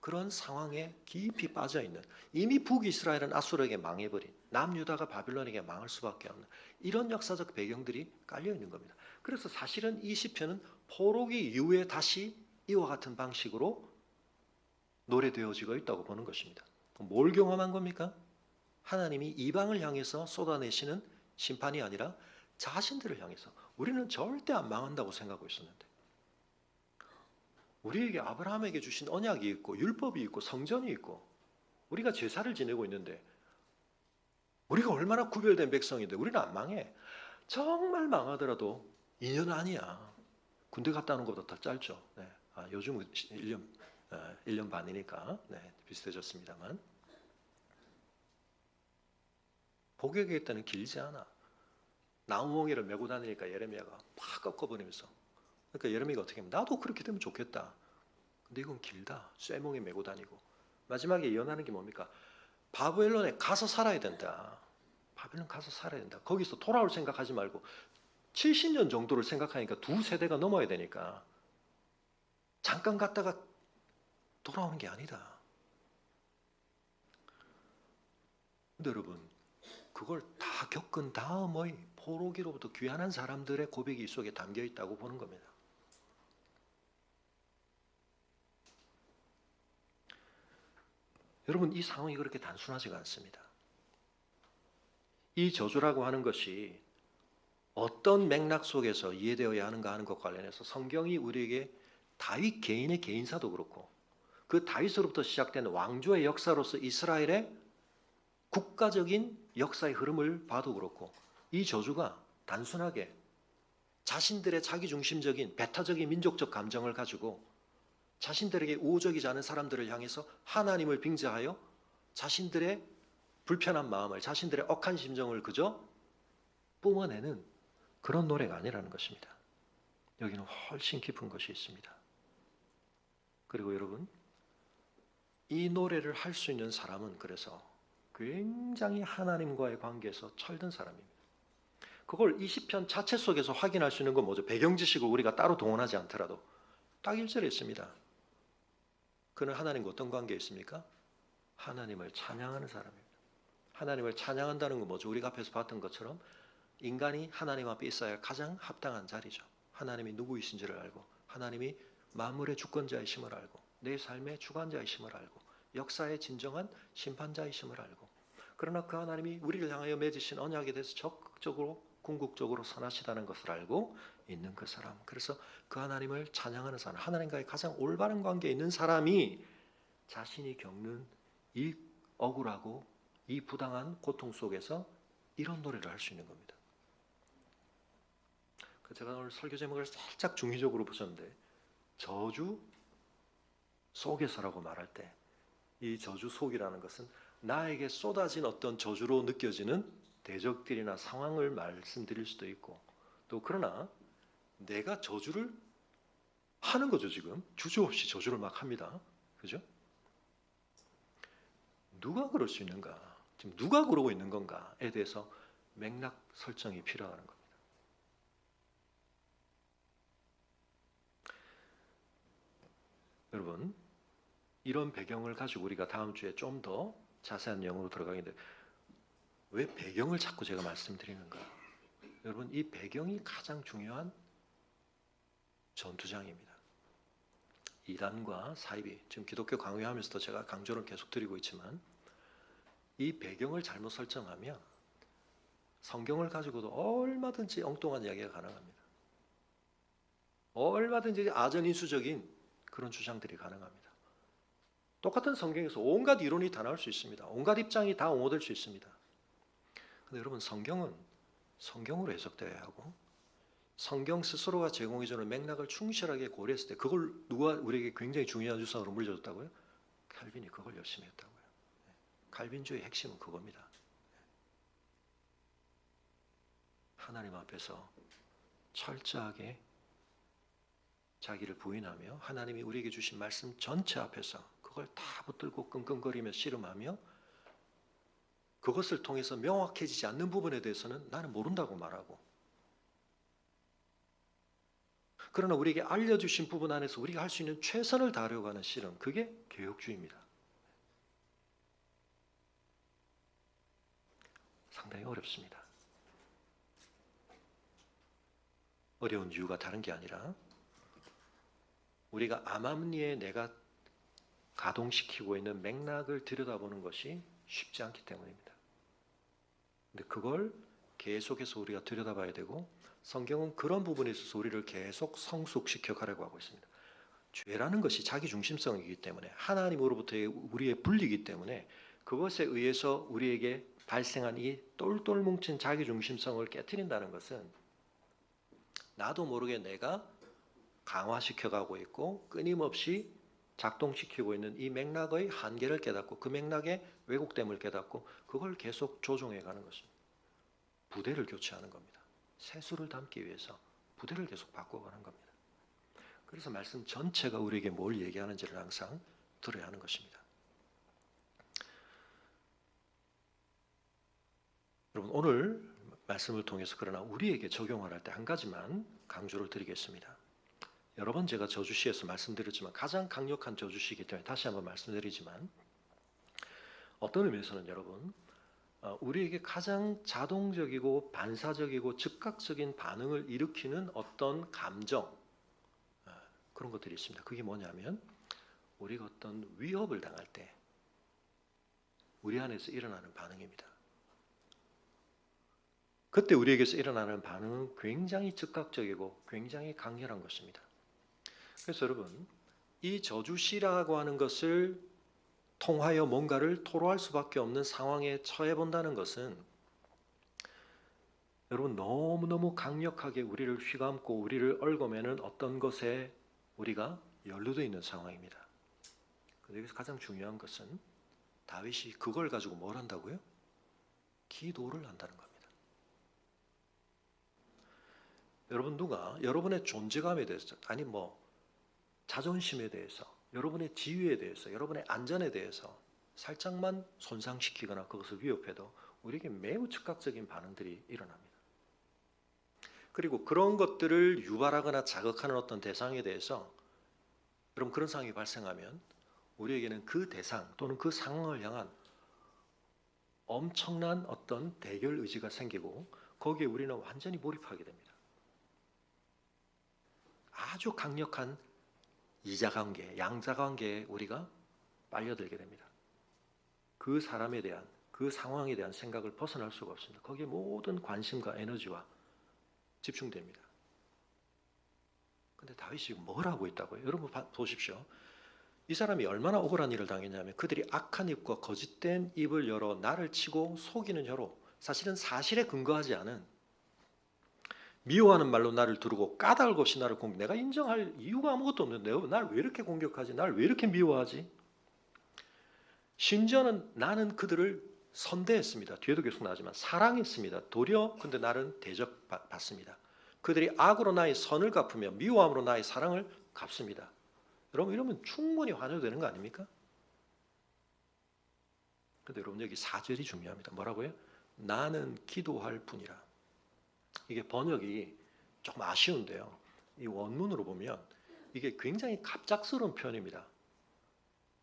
그런 상황에 깊이 빠져 있는, 이미 북이스라엘은 아수르에게 망해버린, 남유다가 바빌론에게 망할 수밖에 없는 이런 역사적 배경들이 깔려 있는 겁니다. 그래서 사실은 이 시편은 포로기 이후에 다시 이와 같은 방식으로 노래되어지고 있다고 보는 것입니다. 뭘 경험한 겁니까? 하나님이 이방을 향해서 쏟아내시는 심판이 아니라 자신들을 향해서. 우리는 절대 안 망한다고 생각하고 있었는데, 우리에게 아브라함에게 주신 언약이 있고 율법이 있고 성전이 있고 우리가 제사를 지내고 있는데, 우리가 얼마나 구별된 백성인데 우리는 안 망해. 정말 망하더라도 2년 아니야. 군대 갔다 오는 것보다 더 짧죠. 네. 요즘은 1년 반이니까 비슷해졌습니다만, 복의 계획 때는 길지 않아. 나무멍이를 메고 다니니까 예레미야가 팍 꺾어버리면서, 그러니까 예레미야가 어떻게 하면 나도 그렇게 되면 좋겠다. 근데 이건 길다. 쇠멍에 메고 다니고 마지막에 예언하는 게 뭡니까? 바벨론에 가서 살아야 된다. 바벨론 가서 살아야 된다. 거기서 돌아올 생각하지 말고 70년 정도를 생각하니까 두 세대가 넘어야 되니까 잠깐 갔다가 돌아오는 게 아니다. 근데 여러분, 그걸 다 겪은 다음의 포로기로부터 귀환한 사람들의 고백이 이 속에 담겨 있다고 보는 겁니다. 여러분, 이 상황이 그렇게 단순하지가 않습니다. 이 저주라고 하는 것이 어떤 맥락 속에서 이해되어야 하는가 하는 것과 관련해서 성경이 우리에게 다윗 개인의 개인사도 그렇고 그 다윗으로부터 시작된 왕조의 역사로서 이스라엘의 국가적인 역사의 흐름을 봐도 그렇고, 이 저주가 단순하게 자신들의 자기중심적인 배타적인 민족적 감정을 가지고 자신들에게 우호적이지 않은 사람들을 향해서 하나님을 빙자하여 자신들의 불편한 마음을, 자신들의 억한 심정을 그저 뿜어내는 그런 노래가 아니라는 것입니다. 여기는 훨씬 깊은 것이 있습니다. 그리고 여러분, 이 노래를 할 수 있는 사람은 그래서 굉장히 하나님과의 관계에서 철든 사람입니다. 그걸 이 시편 자체 속에서 확인할 수 있는 건 뭐죠? 배경 지식을 우리가 따로 동원하지 않더라도 딱 1절에 있습니다. 그는 하나님과 어떤 관계에 있습니까? 하나님을 찬양하는 사람입니다. 하나님을 찬양한다는 건 뭐죠? 우리가 앞에서 봤던 것처럼 인간이 하나님 앞에 있어야 할 가장 합당한 자리죠. 하나님이 누구이신지를 알고, 하나님이 만물의 주권자이심을 알고, 내 삶의 주관자이심을 알고, 역사의 진정한 심판자이심을 알고, 그러나 그 하나님이 우리를 향하여 맺으신 언약에 대해서 적극적으로 궁극적으로 선하시다는 것을 알고 있는 그 사람, 그래서 그 하나님을 찬양하는 사람, 하나님과의 가장 올바른 관계에 있는 사람이 자신이 겪는 이 억울하고 이 부당한 고통 속에서 이런 노래를 할 수 있는 겁니다. 제가 오늘 설교 제목을 살짝 중의적으로 보셨는데, 저주 속에서라고 말할 때 이 저주 속이라는 것은 나에게 쏟아진 어떤 저주로 느껴지는 대적들이나 상황을 말씀드릴 수도 있고, 또 그러나 내가 저주를 하는 거죠. 지금 주저없이 저주를 막 합니다. 그죠? 누가 그럴 수 있는가? 지금 누가 그러고 있는 건가에 대해서 맥락 설정이 필요하다는 겁니다. 여러분, 이런 배경을 가지고 우리가 다음 주에 좀 더 자세한 내용으로 들어가겠는데, 왜 배경을 자꾸 제가 말씀드리는가? 여러분, 이 배경이 가장 중요한 전투장입니다. 이단과 사이비, 지금 기독교 강요하면서도 제가 강조를 계속 드리고 있지만, 이 배경을 잘못 설정하면 성경을 가지고도 얼마든지 엉뚱한 이야기가 가능합니다. 얼마든지 아전인수적인 그런 주장들이 가능합니다. 똑같은 성경에서 온갖 이론이 다 나올 수 있습니다. 온갖 입장이 다 옹호될 수 있습니다. 근데 여러분, 성경은 성경으로 해석되어야 하고, 성경 스스로가 제공해주는 맥락을 충실하게 고려했을 때, 그걸 누가 우리에게 굉장히 중요한 주석으로 물려줬다고요? 칼빈이 그걸 열심히 했다고요. 칼빈주의 핵심은 그겁니다. 하나님 앞에서 철저하게 자기를 부인하며 하나님이 우리에게 주신 말씀 전체 앞에서 그걸 다 붙들고 끙끙거리며 씨름하며, 그것을 통해서 명확해지지 않는 부분에 대해서는 나는 모른다고 말하고, 그러나 우리에게 알려주신 부분 안에서 우리가 할 수 있는 최선을 다하려고 하는 실험, 그게 개혁주의입니다. 상당히 어렵습니다. 어려운 이유가 다른 게 아니라 우리가 암암리에 내가 가동시키고 있는 맥락을 들여다보는 것이 쉽지 않기 때문입니다. 근데 그걸 계속해서 우리가 들여다봐야 되고, 성경은 그런 부분에 있어서 우리를 계속 성숙시켜 가려고 하고 있습니다. 죄라는 것이 자기 중심성이기 때문에, 하나님으로부터의 우리의 분리이기 때문에, 그것에 의해서 우리에게 발생한 이 똘똘 뭉친 자기 중심성을 깨트린다는 것은 나도 모르게 내가 강화시켜가고 있고 끊임없이 작동시키고 있는 이 맥락의 한계를 깨닫고 그 맥락의 왜곡됨을 깨닫고 그걸 계속 조종해가는 것입니다. 부대를 교체하는 겁니다. 세수를 담기 위해서 부대를 계속 바꿔가는 겁니다. 그래서 말씀 전체가 우리에게 뭘 얘기하는지를 항상 들어야 하는 것입니다. 여러분, 오늘 말씀을 통해서 그러나 우리에게 적용을 할 때 한 가지만 강조를 드리겠습니다. 여러 번 제가 저주시에서 말씀드렸지만 가장 강력한 저주시이기 때문에 다시 한번 말씀드리지만, 어떤 의미에서는 여러분, 우리에게 가장 자동적이고 반사적이고 즉각적인 반응을 일으키는 어떤 감정, 그런 것들이 있습니다. 그게 뭐냐면 우리가 어떤 위협을 당할 때 우리 안에서 일어나는 반응입니다. 그때 우리에게서 일어나는 반응은 굉장히 즉각적이고 굉장히 강렬한 것입니다. 그래서 여러분, 이 저주시라고 하는 것을 통하여 뭔가를 토로할 수밖에 없는 상황에 처해 본다는 것은 여러분 너무너무 강력하게 우리를 휘감고 우리를 얽어매는 어떤 것에 우리가 연루되어 있는 상황입니다. 여기서 가장 중요한 것은 다윗이 그걸 가지고 뭘 한다고요? 기도를 한다는 겁니다. 여러분, 누가 여러분의 존재감에 대해서, 아니 자존심에 대해서, 여러분의 지위에 대해서, 여러분의 안전에 대해서 살짝만 손상시키거나 그것을 위협해도 우리에게 매우 즉각적인 반응들이 일어납니다. 그리고 그런 것들을 유발하거나 자극하는 어떤 대상에 대해서 여러분 그런 상황이 발생하면 우리에게는 그 대상 또는 그 상황을 향한 엄청난 어떤 대결 의지가 생기고 거기에 우리는 완전히 몰입하게 됩니다. 아주 강력한 이자관계, 양자관계에 우리가 빨려들게 됩니다. 그 사람에 대한, 그 상황에 대한 생각을 벗어날 수가 없습니다. 거기에 모든 관심과 에너지와 집중됩니다. 근데 다윗이 뭘 하고 있다고요? 여러분 보십시오. 이 사람이 얼마나 억울한 일을 당했냐면 그들이 악한 입과 거짓된 입을 열어 나를 치고 속이는 혀로, 사실은 사실에 근거하지 않은 미워하는 말로 나를 두르고 까닭 없이 나를 공격. 내가 인정할 이유가 아무것도 없는데 날 왜 이렇게 공격하지? 날 왜 이렇게 미워하지? 심지어는 나는 그들을 선대했습니다. 뒤에도 계속 나오지만 사랑했습니다. 도리어 근데 나는 대적받습니다. 그들이 악으로 나의 선을 갚으며 미워함으로 나의 사랑을 갚습니다. 여러분 이러면 충분히 환호되는 거 아닙니까? 근데 여러분 여기 4절이 중요합니다. 뭐라고요? 나는 기도할 뿐이라. 이게 번역이 조금 아쉬운데요. 이 원문으로 보면 이게 굉장히 갑작스러운 표현입니다.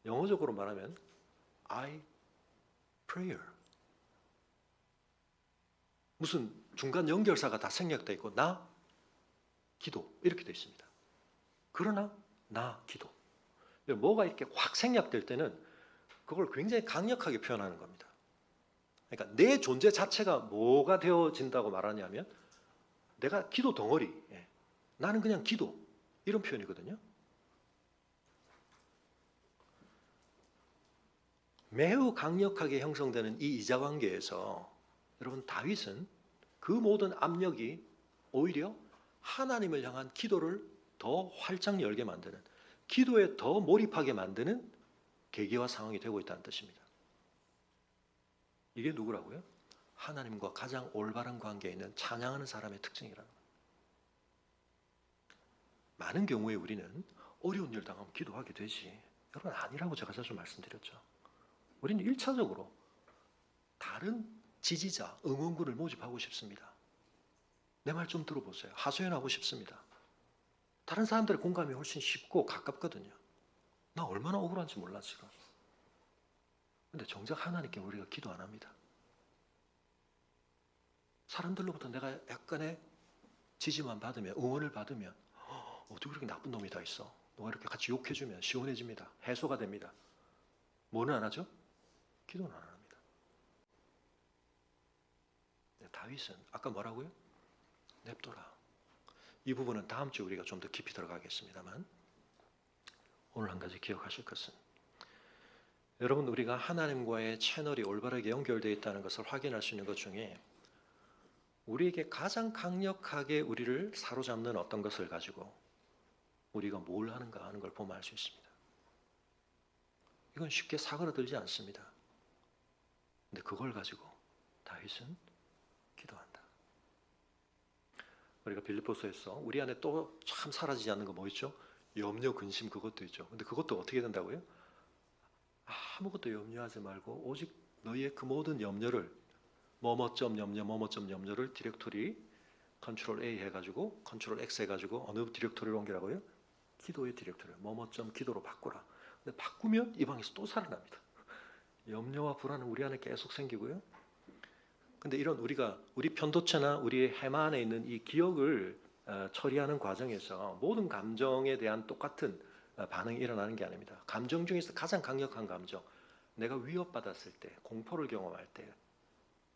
영어적으로 말하면 I prayer. 무슨 중간 연결사가 다 생략되어 있고 나 기도 이렇게 되어 있습니다. 그러나 나 기도. 뭐가 이렇게 확 생략될 때는 그걸 굉장히 강력하게 표현하는 겁니다. 그러니까 내 존재 자체가 뭐가 되어진다고 말하냐면 내가 기도 덩어리, 나는 그냥 기도, 이런 표현이거든요. 매우 강력하게 형성되는 이 이자관계에서 여러분 다윗은 그 모든 압력이 오히려 하나님을 향한 기도를 더 활짝 열게 만드는, 기도에 더 몰입하게 만드는 계기와 상황이 되고 있다는 뜻입니다. 이게 누구라고요? 하나님과 가장 올바른 관계에 있는 찬양하는 사람의 특징이라는 거예요. 많은 경우에 우리는 어려운 일 당하면 기도하게 되지. 여러분 아니라고 제가 자주 말씀드렸죠. 우리는 1차적으로 다른 지지자, 응원군을 모집하고 싶습니다. 내 말 좀 들어보세요. 하소연하고 싶습니다. 다른 사람들의 공감이 훨씬 쉽고 가깝거든요. 나 얼마나 억울한지 몰라 지금. 근데 정작 하나님께 우리가 기도 안 합니다. 사람들로부터 내가 약간의 지지만 받으면, 응원을 받으면 어떻게 그렇게 나쁜 놈이 다 있어. 너가 이렇게 같이 욕해주면 시원해집니다. 해소가 됩니다. 뭐는 안 하죠? 기도는 안 합니다. 다윗은 아까 뭐라고요? 냅둬라. 이 부분은 다음 주에 우리가 좀 더 깊이 들어가겠습니다만, 오늘 한 가지 기억하실 것은, 여러분, 우리가 하나님과의 채널이 올바르게 연결되어 있다는 것을 확인할 수 있는 것 중에 우리에게 가장 강력하게 우리를 사로잡는 어떤 것을 가지고 우리가 뭘 하는가 하는 걸 보면 알 수 있습니다. 이건 쉽게 사그라들지 않습니다. 근데 그걸 가지고 다윗은 기도한다. 우리가 빌립보서에서 우리 안에 또 참 사라지지 않는 거 뭐 있죠? 염려, 근심, 그것도 있죠. 근데 그것도 어떻게 된다고요? 아무것도 염려하지 말고 오직 너희의 그 모든 염려를 뭐뭐점 염려, 뭐뭐점 염려를 디렉토리 컨트롤 A 해가지고 컨트롤 X 해가지고 어느 디렉토리로 옮기라고요? 기도의 디렉토리 뭐뭐점 기도로 바꾸라. 근데 바꾸면 이 방에서 또 살아납니다. 염려와 불안은 우리 안에 계속 생기고요. 근데 이런 우리 편도체나 우리 해마 안에 있는 이 기억을 처리하는 과정에서 모든 감정에 대한 똑같은 반응이 일어나는 게 아닙니다. 감정 중에서 가장 강력한 감정, 내가 위협받았을 때, 공포를 경험할 때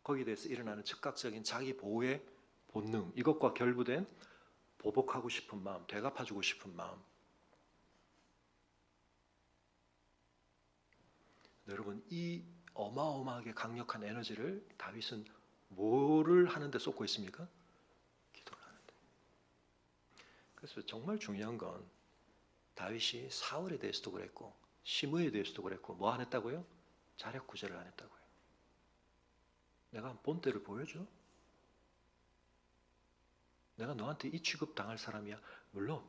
거기에 대해서 일어나는 즉각적인 자기 보호의 본능, 이것과 결부된 보복하고 싶은 마음, 되갚아주고 싶은 마음. 여러분, 이 어마어마하게 강력한 에너지를 다윗은 뭐를 하는데 쏟고 있습니까? 기도를 하는데. 그래서 정말 중요한 건 다윗이 사울에 대해서도 그랬고 시므에 대해서도 그랬고 뭐 안 했다고요? 자력 구제를 안 했다고요. 내가 본때를 보여줘? 내가 너한테 이 취급 당할 사람이야? 물론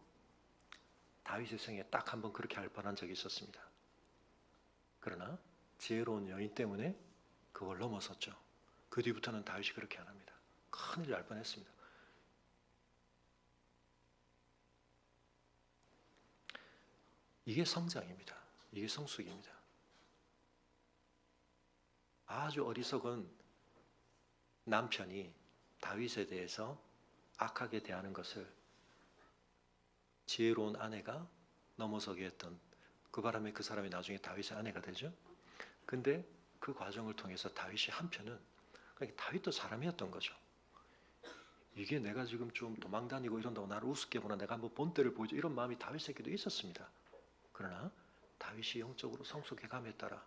다윗의 생에 딱 한 번 그렇게 할 뻔한 적이 있었습니다. 그러나 지혜로운 여인 때문에 그걸 넘어섰죠. 그 뒤부터는 다윗이 그렇게 안 합니다. 큰일 날 뻔했습니다. 이게 성장입니다. 이게 성숙입니다. 아주 어리석은 남편이 다윗에 대해서 악하게 대하는 것을 지혜로운 아내가 넘어서게 했던 그 바람에 그 사람이 나중에 다윗의 아내가 되죠. 근데 그 과정을 통해서 다윗이 한편은 그러니까 다윗도 사람이었던 거죠. 이게 내가 지금 좀 도망다니고 이런다고 나를 우습게 보나 내가 한번 본때를 보여줘 이런 마음이 다윗에게도 있었습니다. 그러나 다윗이 영적으로 성숙해감에 따라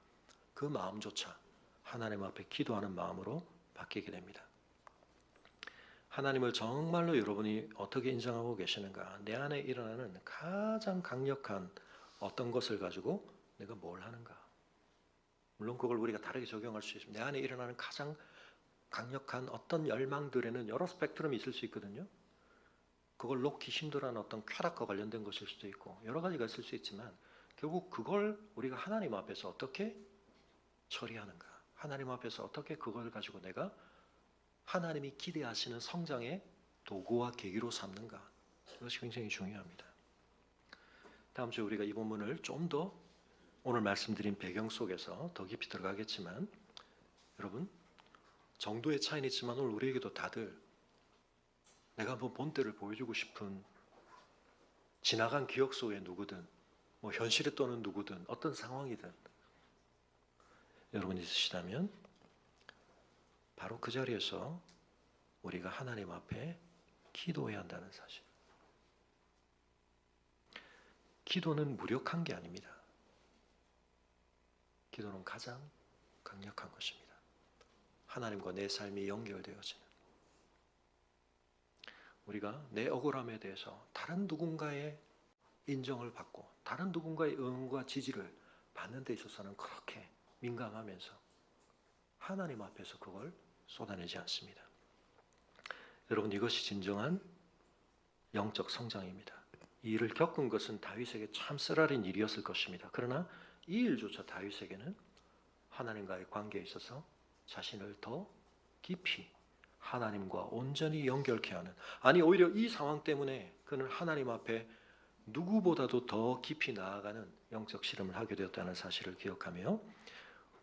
그 마음조차 하나님 앞에 기도하는 마음으로 바뀌게 됩니다. 하나님을 정말로 여러분이 어떻게 인정하고 계시는가? 내 안에 일어나는 가장 강력한 어떤 것을 가지고 내가 뭘 하는가? 물론 그걸 우리가 다르게 적용할 수 있습니다. 내 안에 일어나는 가장 강력한 어떤 열망들에는 여러 스펙트럼이 있을 수 있거든요. 그걸 놓기 힘들어하는 어떤 쾌락과 관련된 것일 수도 있고 여러 가지가 있을 수 있지만 결국 그걸 우리가 하나님 앞에서 어떻게 처리하는가? 하나님 앞에서 어떻게 그걸 가지고 내가 하나님이 기대하시는 성장의 도구와 계기로 삼는가? 이것이 굉장히 중요합니다. 다음 주에 우리가 이 본문을 좀 더 오늘 말씀드린 배경 속에서 더 깊이 들어가겠지만 여러분 정도의 차이는 있지만 오늘 우리에게도 다들 내가 한번 본때를 보여주고 싶은 지나간 기억 속의 누구든 뭐 현실에 또는 누구든 어떤 상황이든 여러분이 있으시다면 바로 그 자리에서 우리가 하나님 앞에 기도해야 한다는 사실. 기도는 무력한 게 아닙니다. 기도는 가장 강력한 것입니다. 하나님과 내 삶이 연결되어지는. 우리가 내 억울함에 대해서 다른 누군가의 인정을 받고 다른 누군가의 응원과 지지를 받는 데 있어서는 그렇게 민감하면서 하나님 앞에서 그걸 쏟아내지 않습니다. 여러분 이것이 진정한 영적 성장입니다. 이 일을 겪은 것은 다윗에게 참 쓰라린 일이었을 것입니다. 그러나 이 일조차 다윗에게는 하나님과의 관계에 있어서 자신을 더 깊이 하나님과 온전히 연결케 하는 아니 오히려 이 상황 때문에 그는 하나님 앞에 누구보다도 더 깊이 나아가는 영적 실험을 하게 되었다는 사실을 기억하며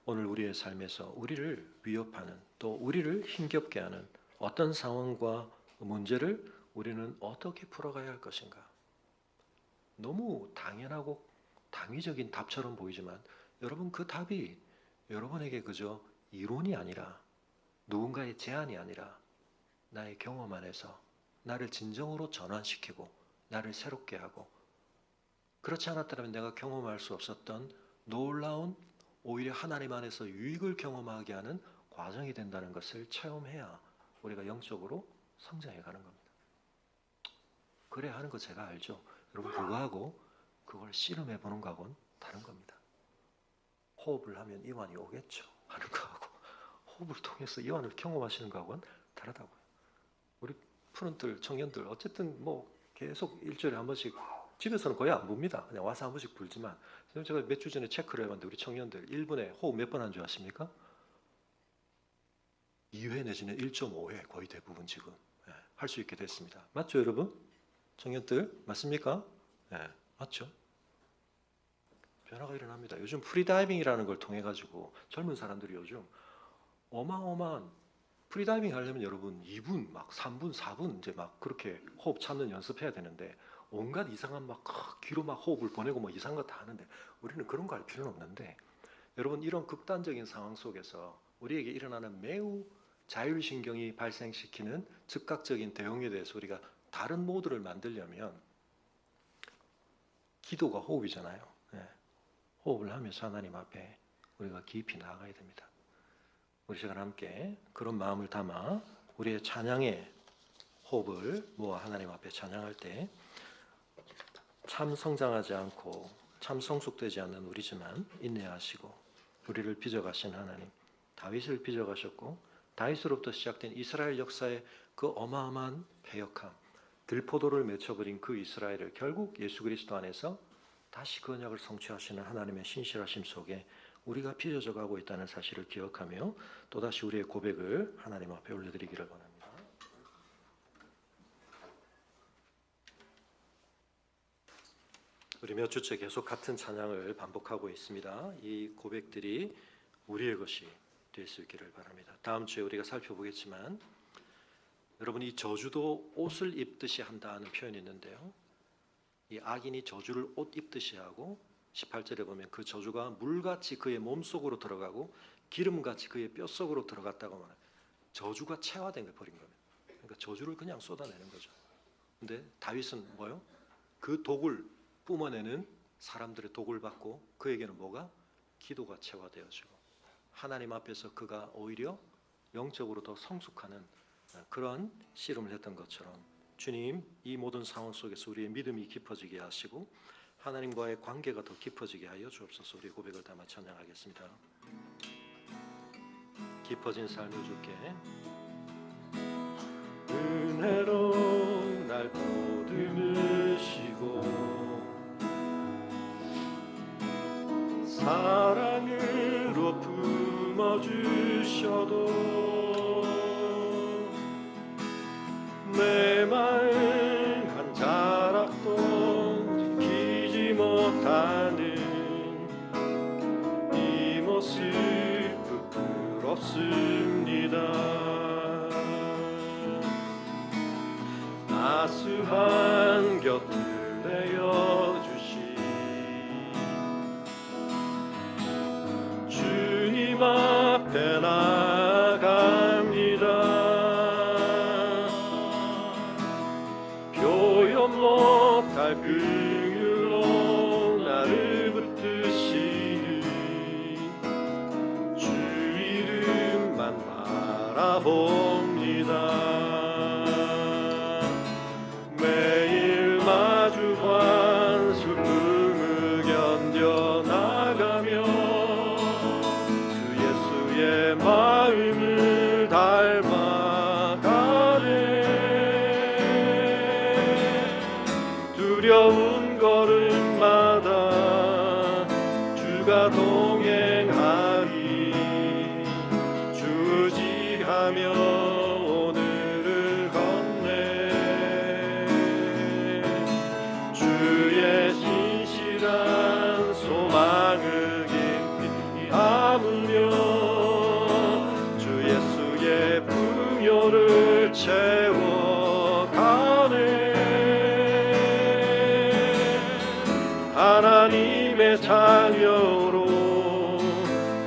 오늘 우리의 삶에서 우리를 위협하는 또 우리를 힘겹게 하는 어떤 상황과 문제를 우리는 어떻게 풀어가야 할 것인가? 너무 당연하고 당위적인 답처럼 보이지만 여러분 그 답이 여러분에게 그저 이론이 아니라 누군가의 제안이 아니라 나의 경험 안에서 나를 진정으로 전환시키고 나를 새롭게 하고 그렇지 않았다면 내가 경험할 수 없었던 놀라운 오히려 하나님 안에서 유익을 경험하게 하는 과정이 된다는 것을 체험해야 우리가 영적으로 성장해 가는 겁니다. 그래야 하는 거 제가 알죠. 여러분 그거하고 그걸 씨름해 보는 거하고는 다른 겁니다. 호흡을 하면 이완이 오겠죠. 하는 거하고 호흡을 통해서 이완을 경험하시는 거하고는 다르다고요. 우리 푸른들 청년들 어쨌든 뭐 계속 일주일에 한 번씩 집에서는 거의 안 봅니다. 그냥 와서 한 번씩 불지만 제가 몇 주 전에 체크를 해봤는데 우리 청년들 1분에 호흡 몇 번 한 줄 아십니까? 2회 내지는 1.5회 거의 대부분 지금 할 수 있게 됐습니다. 맞죠 여러분? 청년들 맞습니까? 네, 맞죠? 변화가 일어납니다. 요즘 프리다이빙이라는 걸 통해 가지고 젊은 사람들이 요즘 어마어마한 프리다이빙 하려면 여러분 2분 막 3분 4분 이제 막 그렇게 호흡 찾는 연습해야 되는데 온갖 이상한 막 귀로 막 호흡을 보내고 뭐 이상한 거 다 하는데 우리는 그런 거 할 필요는 없는데 여러분 이런 극단적인 상황 속에서 우리에게 일어나는 매우 자율신경이 발생시키는 즉각적인 대응에 대해서 우리가 다른 모드를 만들려면 기도가 호흡이잖아요. 네. 호흡을 하면서 하나님 앞에 우리가 깊이 나아가야 됩니다. 우리 시간 함께 그런 마음을 담아 우리의 찬양의 호흡을 모아 하나님 앞에 찬양할 때 참 성장하지 않고 참 성숙되지 않는 우리지만 인내하시고 우리를 빚어가신 하나님 다윗을 빚어가셨고 다윗으로부터 시작된 이스라엘 역사의 그 어마어마한 패역함 들포도를 맺혀버린 그 이스라엘을 결국 예수 그리스도 안에서 다시 그 언약을 성취하시는 하나님의 신실하심 속에 우리가 빚어져 가고 있다는 사실을 기억하며 또다시 우리의 고백을 하나님 앞에 올려드리기를 원합니다. 우리 몇 주째 계속 같은 찬양을 반복하고 있습니다. 이 고백들이 우리의 것이 될 수 있기를 바랍니다. 다음 주에 우리가 살펴보겠지만 여러분 이 저주도 옷을 입듯이 한다는 표현이 있는데요. 이 악인이 저주를 옷 입듯이 하고 18절에 보면 그 저주가 물같이 그의 몸속으로 들어가고 기름같이 그의 뼛속으로 들어갔다고 말해요. 저주가 체화된 걸 버린 겁니다. 그러니까 저주를 그냥 쏟아내는 거죠. 근데 다윗은 뭐요? 그 독을 뿜어내는 사람들의 독을 받고 그에게는 뭐가? 기도가 체화되어지고 하나님 앞에서 그가 오히려 영적으로 더 성숙하는 그런 씨름을 했던 것처럼 주님 이 모든 상황 속에서 우리의 믿음이 깊어지게 하시고 하나님과의 관계가 더 깊어지게 하여 주옵소서. 우리의 고백을 담아 찬양하겠습니다. 깊어진 삶을 주께 은혜로 날 보듬으시고 사랑으로 품어주셔도 내 마음 한 자락도 지키지 못하는 이 모습 부끄럽습니다. 나수한 곁을 내어주신 주님 앞에 나갑니다. 표현 못할 긍휼로 나를 붙드시는 주 이름만 바라봅니다. 매일 마주한 슬픔을 견뎌나가며 주 예수의 마음을 닮아가네. 두려운 걸음마다 주가 동행하리. 주지하며 오늘을 나의 풍요를 채워가네. 하나님의 자녀로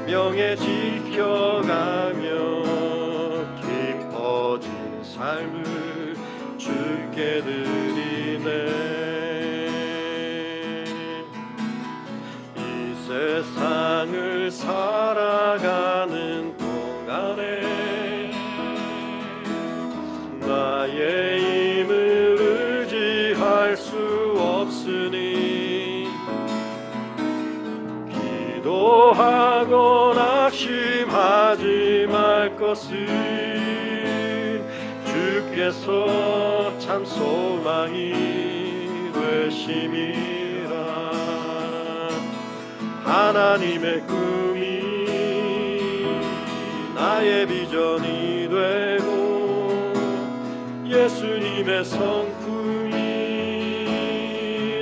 명예 지켜가며 깊어진 삶을 주께 드리네. 이 세상을 살아가는 동안에 나의 힘을 의지할 수 없으니 기도하고 낙심하지 말 것을 주께서 참 소망이 되심이라. 하나님의 꿈이 나의 비전이 되고 예수님의 성품이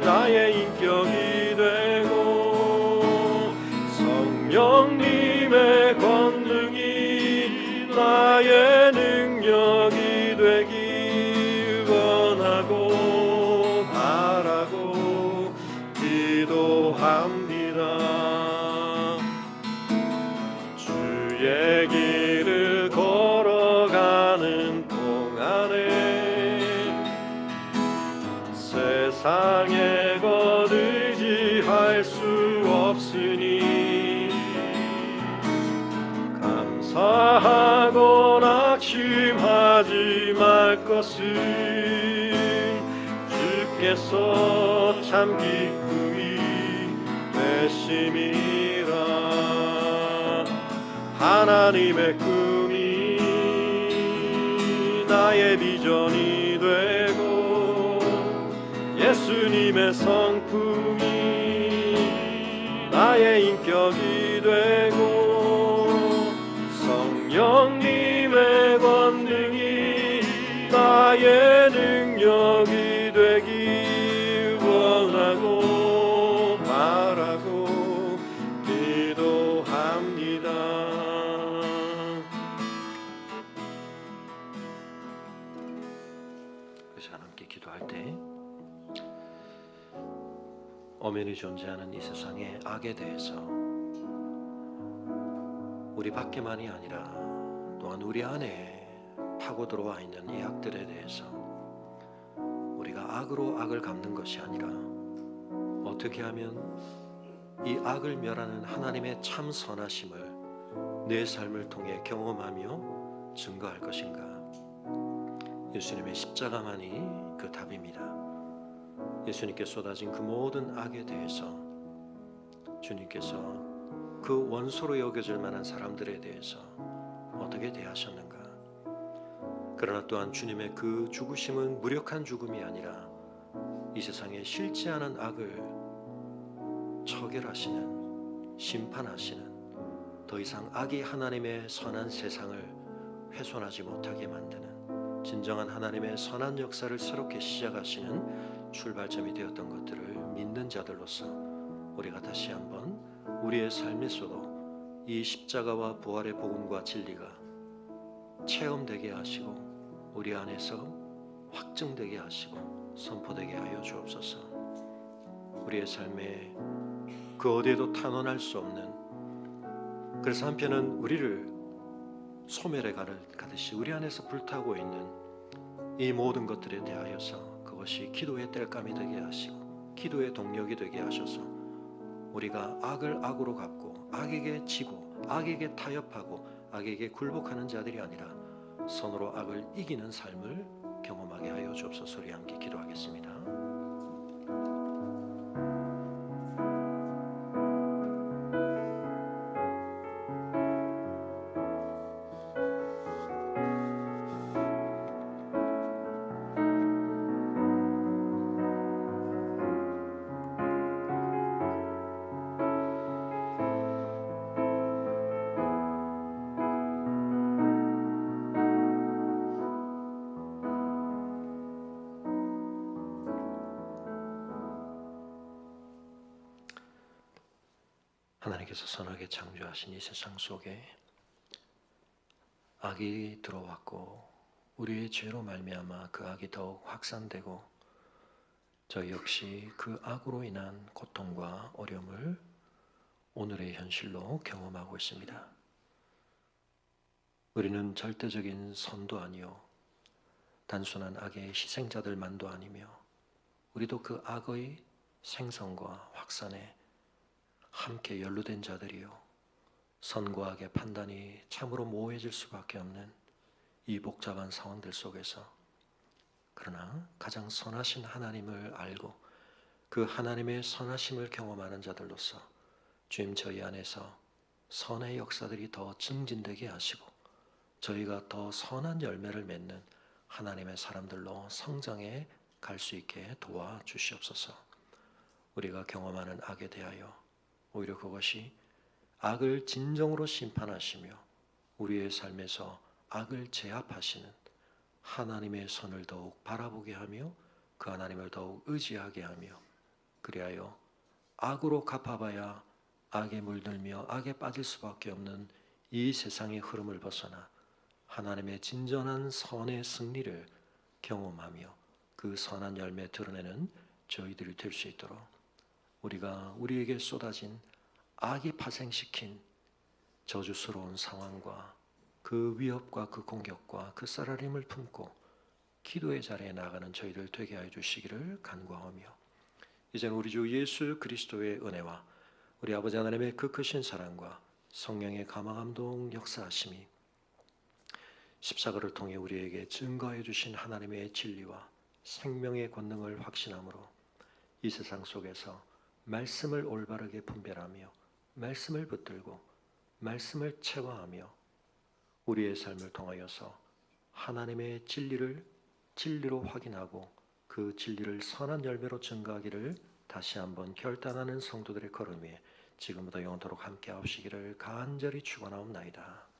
나의 인격이 되고 성령님의 권능이 나의 능력이 되기 원하고 바라고 기도합니다. 주의 길을 걸어가는 동안에 세상의 것 의지할 수 없으니 감사하고 낙심하지 말 것을 주께서 참 기쁨이 되심이라. 하나님의 꿈이 나의 비전이 되고 예수님의 성품이 나의 인격이 되고 성령님의 권능이 나의 능력이 되기 원하고 바라고 기도합니다. 그래서 함께 기도할 때 엄연히 존재하는 이 세상의 악에 대해서 우리 밖에만이 아니라 또한 우리 안에 파고 들어와 있는 이 악들에 대해서 우리가 악으로 악을 갚는 것이 아니라 어떻게 하면 이 악을 멸하는 하나님의 참 선하심을 내 삶을 통해 경험하며 증거할 것인가. 예수님의 십자가만이 그 답입니다. 예수님께 쏟아진 그 모든 악에 대해서 주님께서 그 원수로 여겨질 만한 사람들에 대해서 어떻게 대하셨는가. 그러나 또한 주님의 그 죽으심은 무력한 죽음이 아니라 이 세상에 싫지 않은 악을 처결하시는, 심판하시는, 더 이상 악이 하나님의 선한 세상을 훼손하지 못하게 만드는 진정한 하나님의 선한 역사를 새롭게 시작하시는 출발점이 되었던 것들을 믿는 자들로서 우리가 다시 한번 우리의 삶에서도 이 십자가와 부활의 복음과 진리가 체험되게 하시고 우리 안에서 확증되게 하시고 선포되게 하여 주옵소서. 우리의 삶에 그 어디에도 탄원할 수 없는, 그래서 한편은 우리를 소멸해 가듯이 우리 안에서 불타고 있는 이 모든 것들에 대하여서 그것이 기도의 땔감이 되게 하시고 기도의 동력이 되게 하셔서 우리가 악을 악으로 갚고 악에게 지고 악에게 타협하고 악에게 굴복하는 자들이 아니라 선으로 악을 이기는 삶을 경험하게 하여 주옵소서. 우리 함께 기도하겠습니다. 하나님께서 선하게 창조하신 이 세상 속에 악이 들어왔고 우리의 죄로 말미암아 그 악이 더욱 확산되고 저희 역시 그 악으로 인한 고통과 어려움을 오늘의 현실로 경험하고 있습니다. 우리는 절대적인 선도 아니요 단순한 악의 희생자들만도 아니며 우리도 그 악의 생성과 확산에 함께 연루된 자들이요 선과 악의 판단이 참으로 모호해질 수밖에 없는 이 복잡한 상황들 속에서 그러나 가장 선하신 하나님을 알고 그 하나님의 선하심을 경험하는 자들로서 주님 저희 안에서 선의 역사들이 더 증진되게 하시고 저희가 더 선한 열매를 맺는 하나님의 사람들로 성장해 갈 수 있게 도와주시옵소서. 우리가 경험하는 악에 대하여 오히려 그것이 악을 진정으로 심판하시며 우리의 삶에서 악을 제압하시는 하나님의 선을 더욱 바라보게 하며 그 하나님을 더욱 의지하게 하며 그리하여 악으로 갚아봐야 악에 물들며 악에 빠질 수밖에 없는 이 세상의 흐름을 벗어나 하나님의 진정한 선의 승리를 경험하며 그 선한 열매 드러내는 저희들이 될 수 있도록 우리가 우리에게 쏟아진 악이 파생시킨 저주스러운 상황과 그 위협과 그 공격과 그 쓰라림을 품고 기도의 자리에 나가는 저희들 되게 하여 주시기를 간구하며 이제는 우리 주 예수 그리스도의 은혜와 우리 아버지 하나님의 그 크신 사랑과 성령의 감화감동 역사하심이 십자가를 통해 우리에게 증거해 주신 하나님의 진리와 생명의 권능을 확신함으로 이 세상 속에서 말씀을 올바르게 분별하며 말씀을 붙들고 말씀을 체화하며 우리의 삶을 통하여서 하나님의 진리를 진리로 확인하고 그 진리를 선한 열매로 증거하기를 다시 한번 결단하는 성도들의 걸음 위에 지금부터 영원토록 함께 하시기를 간절히 축원하옵나이다.